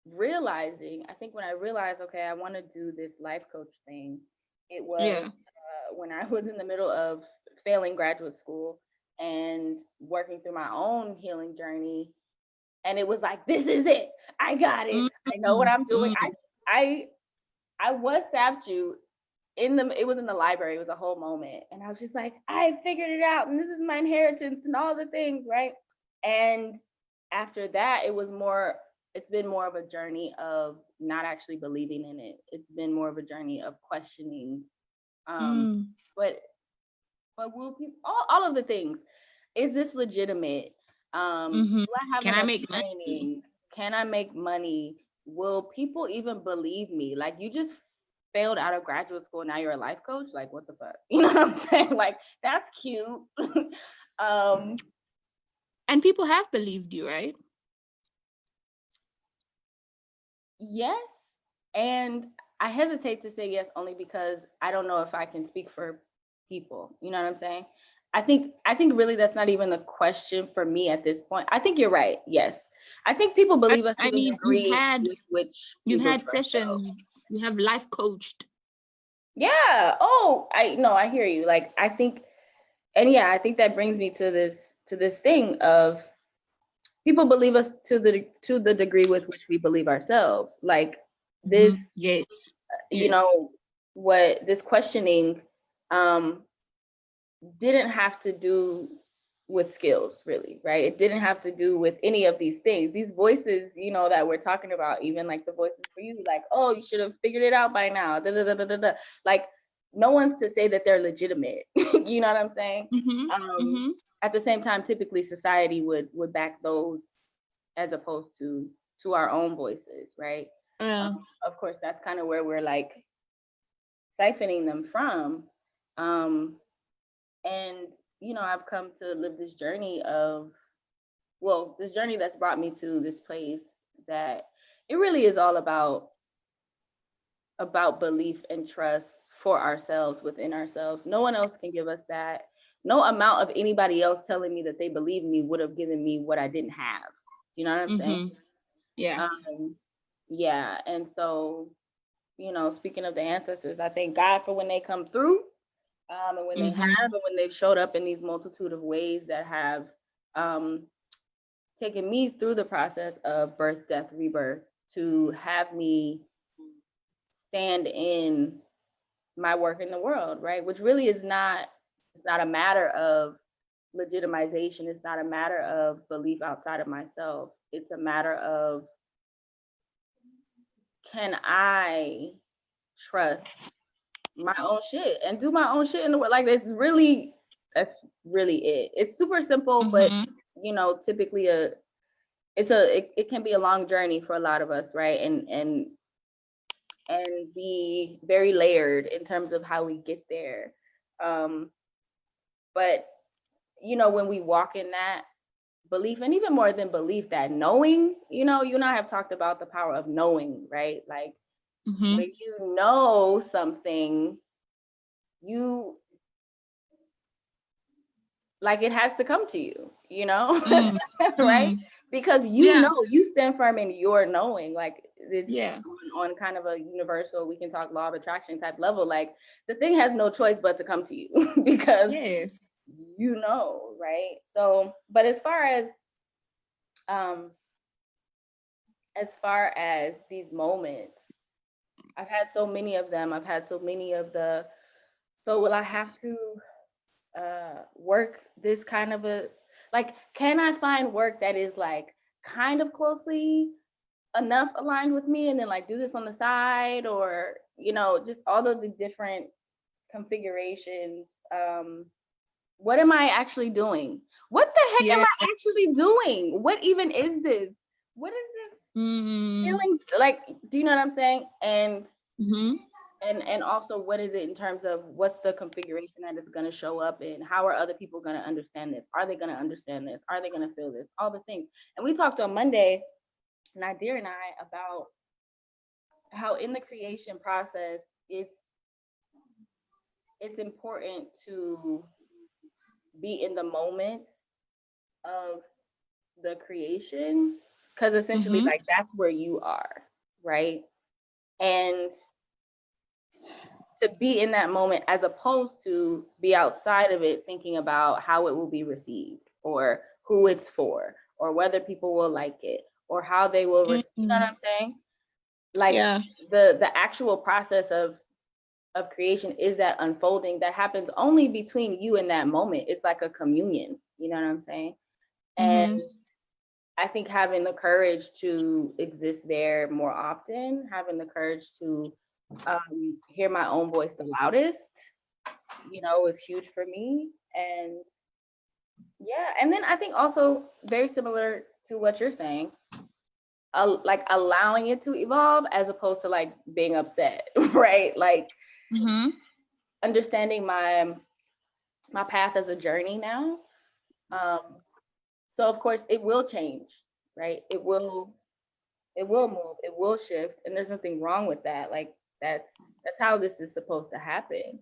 realizing, I think when I realized, okay, I want to do this life coach thing, it was when I was in the middle of failing graduate school and working through my own healing journey. And it was like, this is it. I got it. I know what I'm doing. I WhatsApped you it was in the library. It was a whole moment. And I was just like, I figured it out. And this is my inheritance and all the things, right? And after that, it's been more of a journey of not actually believing in it. It's been more of a journey of questioning. But will people, all of the things, is this legitimate? Do I have enough training? Can I make money? Will people even believe me? Like, you just failed out of graduate school, now you're a life coach? Like, what the fuck? You know what I'm saying? Like, that's cute. And people have believed you, right? Yes. And I hesitate to say yes only because I don't know if I can speak for people. You know what I'm saying? I think really that's not even the question for me at this point. I think you're right. Yes. I think people believe us to the degree you've had sessions, you have life coached. Yeah. Oh, I hear you. Like, I think that brings me to this thing of people believe us to the degree with which we believe ourselves. Like, this, what this questioning didn't have to do with skills, really, right? It didn't have to do with any of these things. These voices, you know, that we're talking about, even like the voices for you, like, oh, you should have figured it out by now. Da, da, da, da, da, da. Like, no one's to say that they're legitimate. You know what I'm saying? At the same time, typically society would back those as opposed to our own voices, right? Of course, that's kind of where we're like siphoning them from. And you know, I've come to live this journey of, well, this journey that's brought me to this place that it really is all about belief and trust for ourselves, within ourselves. No one else can give us that. No amount of anybody else telling me that they believe me would have given me what I didn't have. Do you know what I'm saying? Yeah. Yeah. And so, you know, speaking of the ancestors, I thank God for when they come through, and when they have, and when they've showed up in these multitude of ways that have taken me through the process of birth, death, rebirth, to have me stand in my work in the world, right? Which really is not, it's not a matter of legitimization. It's not a matter of belief outside of myself. It's a matter of, can I trust my own shit and do my own shit in the world? Like, that's really it. It's super simple, but you know, typically it can be a long journey for a lot of us, right? And be very layered in terms of how we get there. But you know, when we walk in that belief, and even more than belief, that knowing, you know, you and I have talked about the power of knowing, right? Like, when you know something, you, like, it has to come to you, you know, right? Because you know, you stand firm in your knowing. Like, it's on kind of a universal, we can talk law of attraction type level. Like, the thing has no choice but to come to you because you know, right? So, but as far as these moments, I've had so many of them. I've had so many of the, so will I have to work this kind of a, like, can I find work that is like kind of closely enough aligned with me, and then like do this on the side, or, you know, just all of the different configurations. What am I actually doing? What the heck am I actually doing? What even is this? What is this feeling like? Do you know what I'm saying? And and also, what is it in terms of what's the configuration that it's going to show up in? How are other people going to understand this? Are they going to understand this? Are they going to feel this? All the things. And we talked on Monday, Nadir and I, about how in the creation process, it's important to be in the moment of the creation, because essentially, like, that's where you are, right? And to be in that moment, as opposed to be outside of it thinking about how it will be received, or who it's for, or whether people will like it, or how they will receive. You know what I'm saying? Like, the actual process of creation is that unfolding that happens only between you in that moment. It's like a communion, you know what I'm saying? And I think having the courage to exist there more often, having the courage to hear my own voice the loudest, you know, is huge for me. And yeah, and then I think also very similar to what you're saying, like allowing it to evolve as opposed to like being upset, right? Like, understanding my path as a journey now. So of course it will change, right? It will move, it will shift, and there's nothing wrong with that. Like, that's how this is supposed to happen.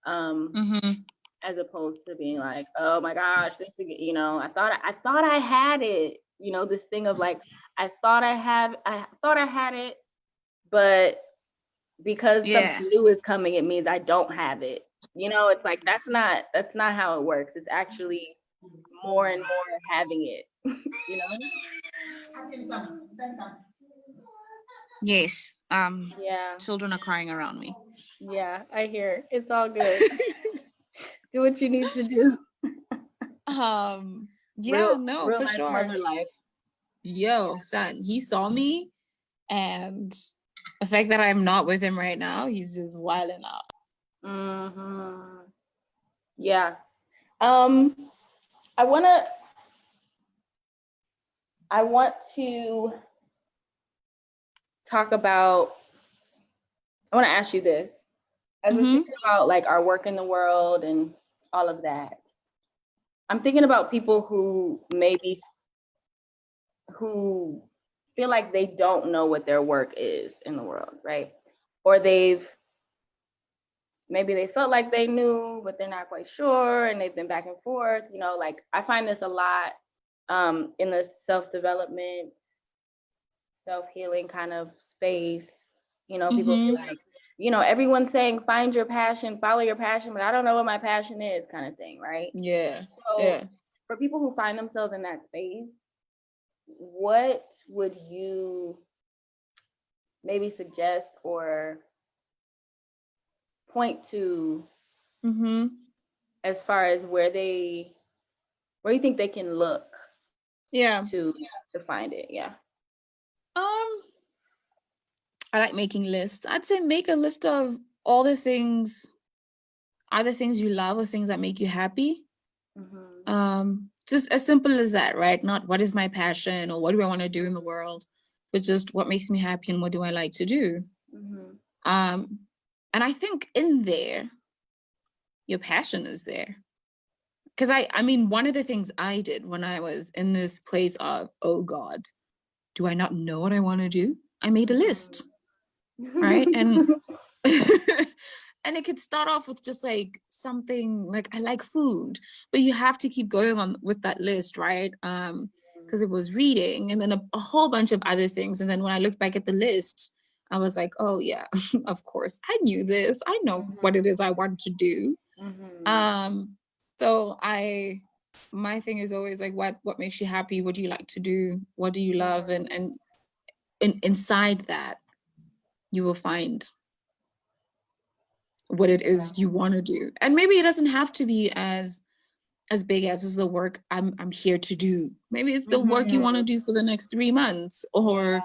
As opposed to being like, oh my gosh, this, you know, I thought I had it, you know, this thing of like, I thought I had it, but because something new is coming, it means I don't have it. You know, it's like, that's not how it works. It's actually more and more having it, you know? Yes. Yeah. Children are crying around me. Yeah, I hear. It's all good. Do what you need to do. Yeah, no, real for life sure. mother life. Yo, son, he saw me, and the fact that I'm not with him right now, he's just wilding out. Mm-hmm. Yeah. I want to talk about, I want to ask you this. As we're thinking about like our work in the world and all of that, I'm thinking about people who feel like they don't know what their work is in the world, right? Or maybe they felt like they knew, but they're not quite sure, and they've been back and forth. You know, like I find this a lot in the self-development, self-healing kind of space. You know, people feel like, you know, everyone's saying find your passion, follow your passion, but I don't know what my passion is, kind of thing, right? Yeah. So for people who find themselves in that space, what would you maybe suggest or point to as far as where you think they can look to find it? I like making lists. I'd say make a list of all the things, either things you love or things that make you happy. Just as simple as that, right? Not what is my passion or what do I want to do in the world, but just what makes me happy and what do I like to do. And I think in there, your passion is there. Because I mean, one of the things I did when I was in this place of, oh God, do I not know what I want to do? I made a list, right? And and it could start off with just like something like, I like food, but you have to keep going on with that list, right? Because it was reading and then a whole bunch of other things. And then when I looked back at the list, I was like, oh yeah, of course, I knew this. I know what it is I want to do. So my thing is always like, what makes you happy? What do you like to do? What do you love? And inside that, you will find what it is you want to do. And maybe it doesn't have to be as big as is the work I'm here to do. Maybe it's the work you want to do for the next 3 months or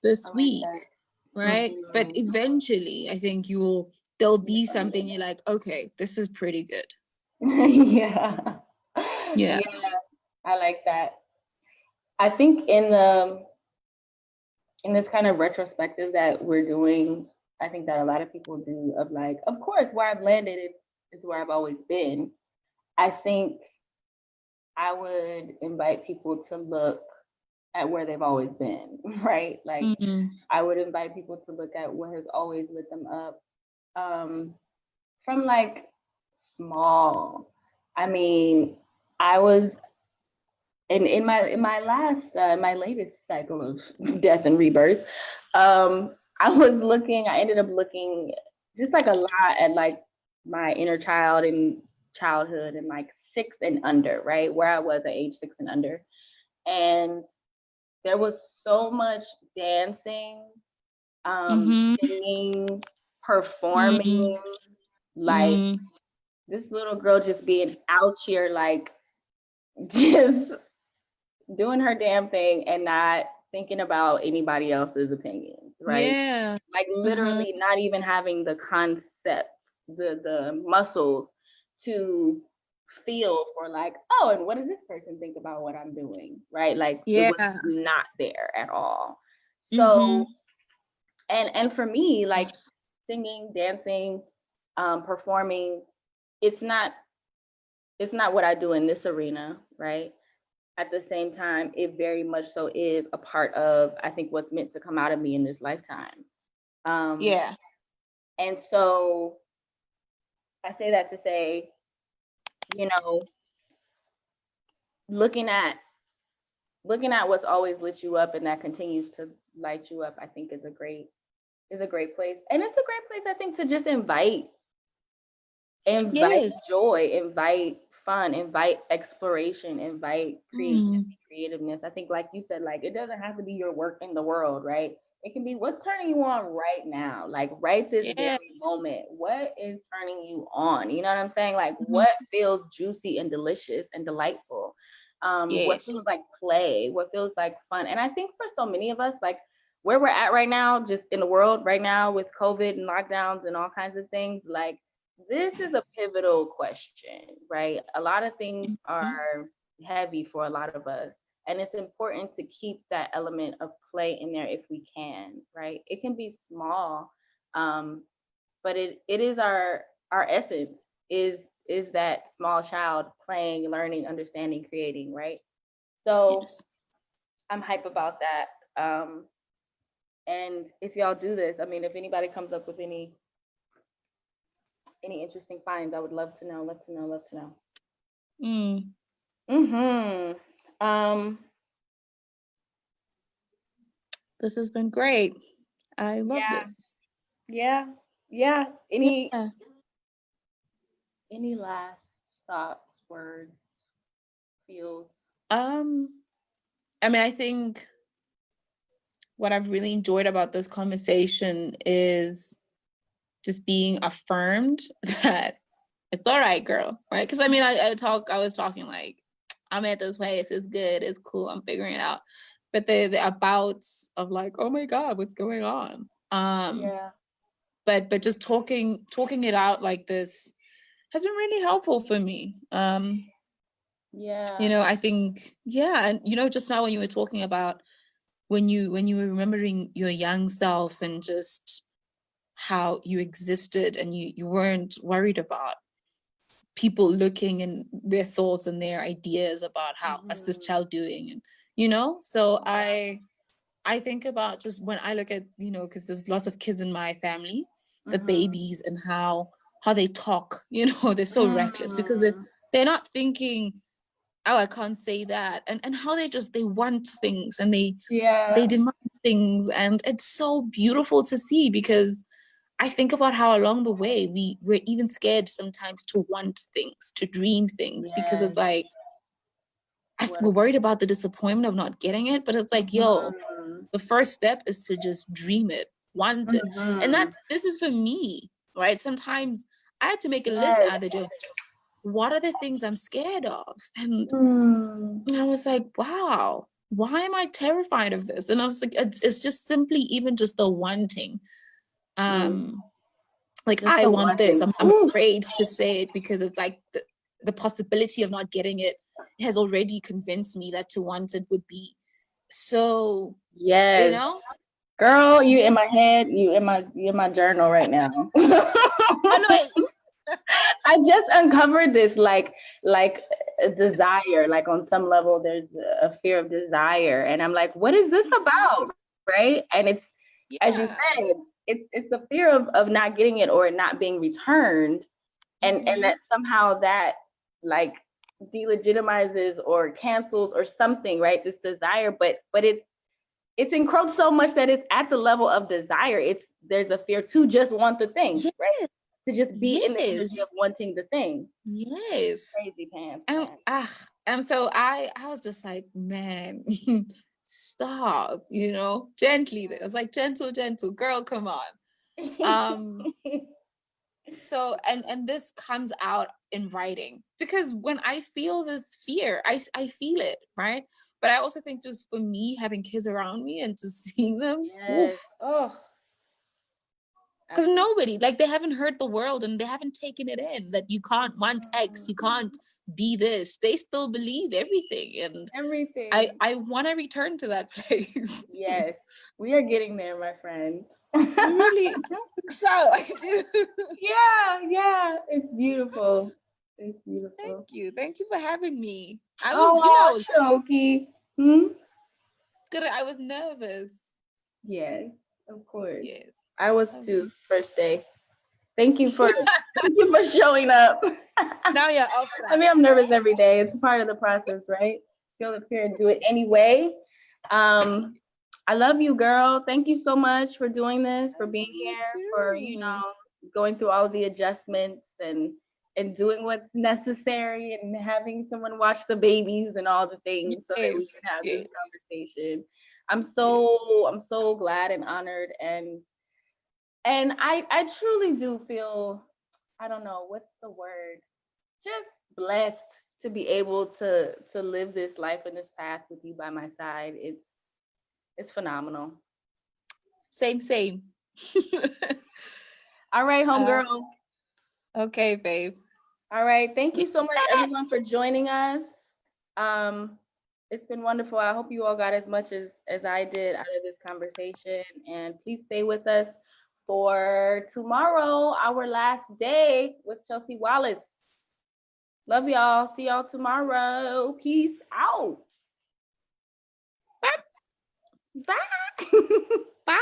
this week, right? But eventually, I think there'll be something you're like, okay, this is pretty good. Yeah, I like that. I think in this kind of retrospective that we're doing, I think that a lot of people do of like, of course, where I've landed is where I've always been. I think I would invite people to look at where they've always been, right? Like I would invite people to look at what has always lit them up from like small. I mean, I was in my latest cycle of death and rebirth. I ended up looking just like a lot at like my inner child and childhood and like 6 and under, right? Where I was at age 6 and under. And there was so much dancing, singing, performing, like this little girl just being out here, like just doing her damn thing and not thinking about anybody else's opinions, right? Yeah. Like literally not even having the concepts, the muscles to feel for like, oh, and what does this person think about what I'm doing, right? Like it was not there at all. So and for me, like singing, dancing, performing, it's not what I do in this arena, right? At the same time, it very much so is a part of, I think, what's meant to come out of me in this lifetime. And so I say that to say, you know, looking at what's always lit you up and that continues to light you up, I think is a great place. And it's a great place, I think, to just invite joy, invite fun, invite exploration, invite creativity, creativeness. I think, like you said, like it doesn't have to be your work in the world, right? It can be what's turning you on right now, like right this Yeah. very moment. What is turning you on? You know what I'm saying? Like Mhm. what feels juicy and delicious and delightful? What Yes. feels like play? What feels like fun? And I think for so many of us, like where we're at right now, just in the world right now with COVID and lockdowns and all kinds of things, like this is a pivotal question, right? A lot of things Mhm. are heavy for a lot of us. And it's important to keep that element of play in there if we can, right? It can be small, but it is our essence is that small child playing, learning, understanding, creating, right? So Yes. I'm hype about that. And if y'all do this, I mean, if anybody comes up with any interesting finds, I would love to know. Love to know. Love to know. Mm. Mm-hmm. This has been great. I loved Yeah. it. Yeah. Yeah. Yeah. Any last thoughts, words, feels? Um, I mean, I think what I've really enjoyed about this conversation is just being affirmed that it's all right, girl, right? Because I mean, I was talking like, I'm at this place, it's good, it's cool, I'm figuring it out. But the abouts of like, oh my God, what's going on? Yeah. But just talking it out like this has been really helpful for me. Yeah. I think, yeah, and just now when you were talking about when you were remembering your young self and just how you existed and you weren't worried about people looking and their thoughts and their ideas about how is this Mm-hmm. child doing, and so Yeah. I think about just when I look at, because there's lots of kids in my family, the Mm-hmm. babies, and how they talk, they're so reckless because Mm-hmm. they're not thinking, oh, I can't say that, and how they want things, and they Yeah. demand things, and it's so beautiful to see, because I think about how along the way we're even scared sometimes to want things, to dream things, because it's Yes. like What we're a worried about the disappointment of not getting it, but it's like, yo, mm-hmm. the first step is to just dream it, want it. And Mm-hmm. this is for me, right? Sometimes I had to make a list the Yes. other day. What are the things I'm scared of? And Mm. I was like, wow, why am I terrified of this? And I was like, it's just simply even just the wanting. Mm. Um, like, Just I the want one this. thing. I'm Ooh. afraid to say it because it's like the possibility of not getting it has already convinced me that to want it would be so, you Yes. know? Girl, you Yeah. in my head, you in my journal right now. Always. I just uncovered this like a desire, like on some level there's a fear of desire, and I'm like, what is this about, right? And it's, as you Yeah. said, it's the fear of not getting it or it not being returned, and Mm-hmm. that somehow that like delegitimizes or cancels or something, right? This desire, but it's encroached so much that it's at the level of desire. It's there's a fear to just want the thing, Yes. right? To just be in the energy of Yes. wanting the thing. Yes. Crazy pants, And man. and so I was just like, man, stop, gently. I was like, gentle, gentle, girl, come on. Um, so and this comes out in writing, because when I feel this fear, I feel it, right? But I also think just for me, having kids around me and just seeing them, Yes. Oh, because absolutely. nobody, like, they haven't heard the world and they haven't taken it in that you can't want X, you can't be this. They still believe everything, and I Everything. I want to return to that place. Yes. We are getting there, my friends. I really think so. I do. Yeah. It's beautiful. It's beautiful. Thank you for having me. I was, Oh, Shoki. Hmm? good. I was nervous. Yes, of course. Yes. I was I too, mean, first day. Thank you for thank you for showing up. now you're up for I that, mean, I'm nervous right? every day. It's part of the process, right? Feel the fear and do it anyway. Um, I love you, girl. Thank you so much for doing this, for being You here, for too. going through all of the adjustments and doing what's necessary and having someone watch the babies and all the things so that we Yes. can have this Yes. conversation. I'm so glad and honored, and I truly do feel, I don't know what's the word, just blessed to be able to live this life and this path with you by my side. It's phenomenal. Same. All right, homegirl. Okay, babe. All right. Thank you so much, everyone, for joining us. It's been wonderful. I hope you all got as much as I did out of this conversation. And please stay with us for tomorrow, our last day with Chelsea Wallace. Love y'all. See y'all tomorrow. Peace out. Bye. Bye.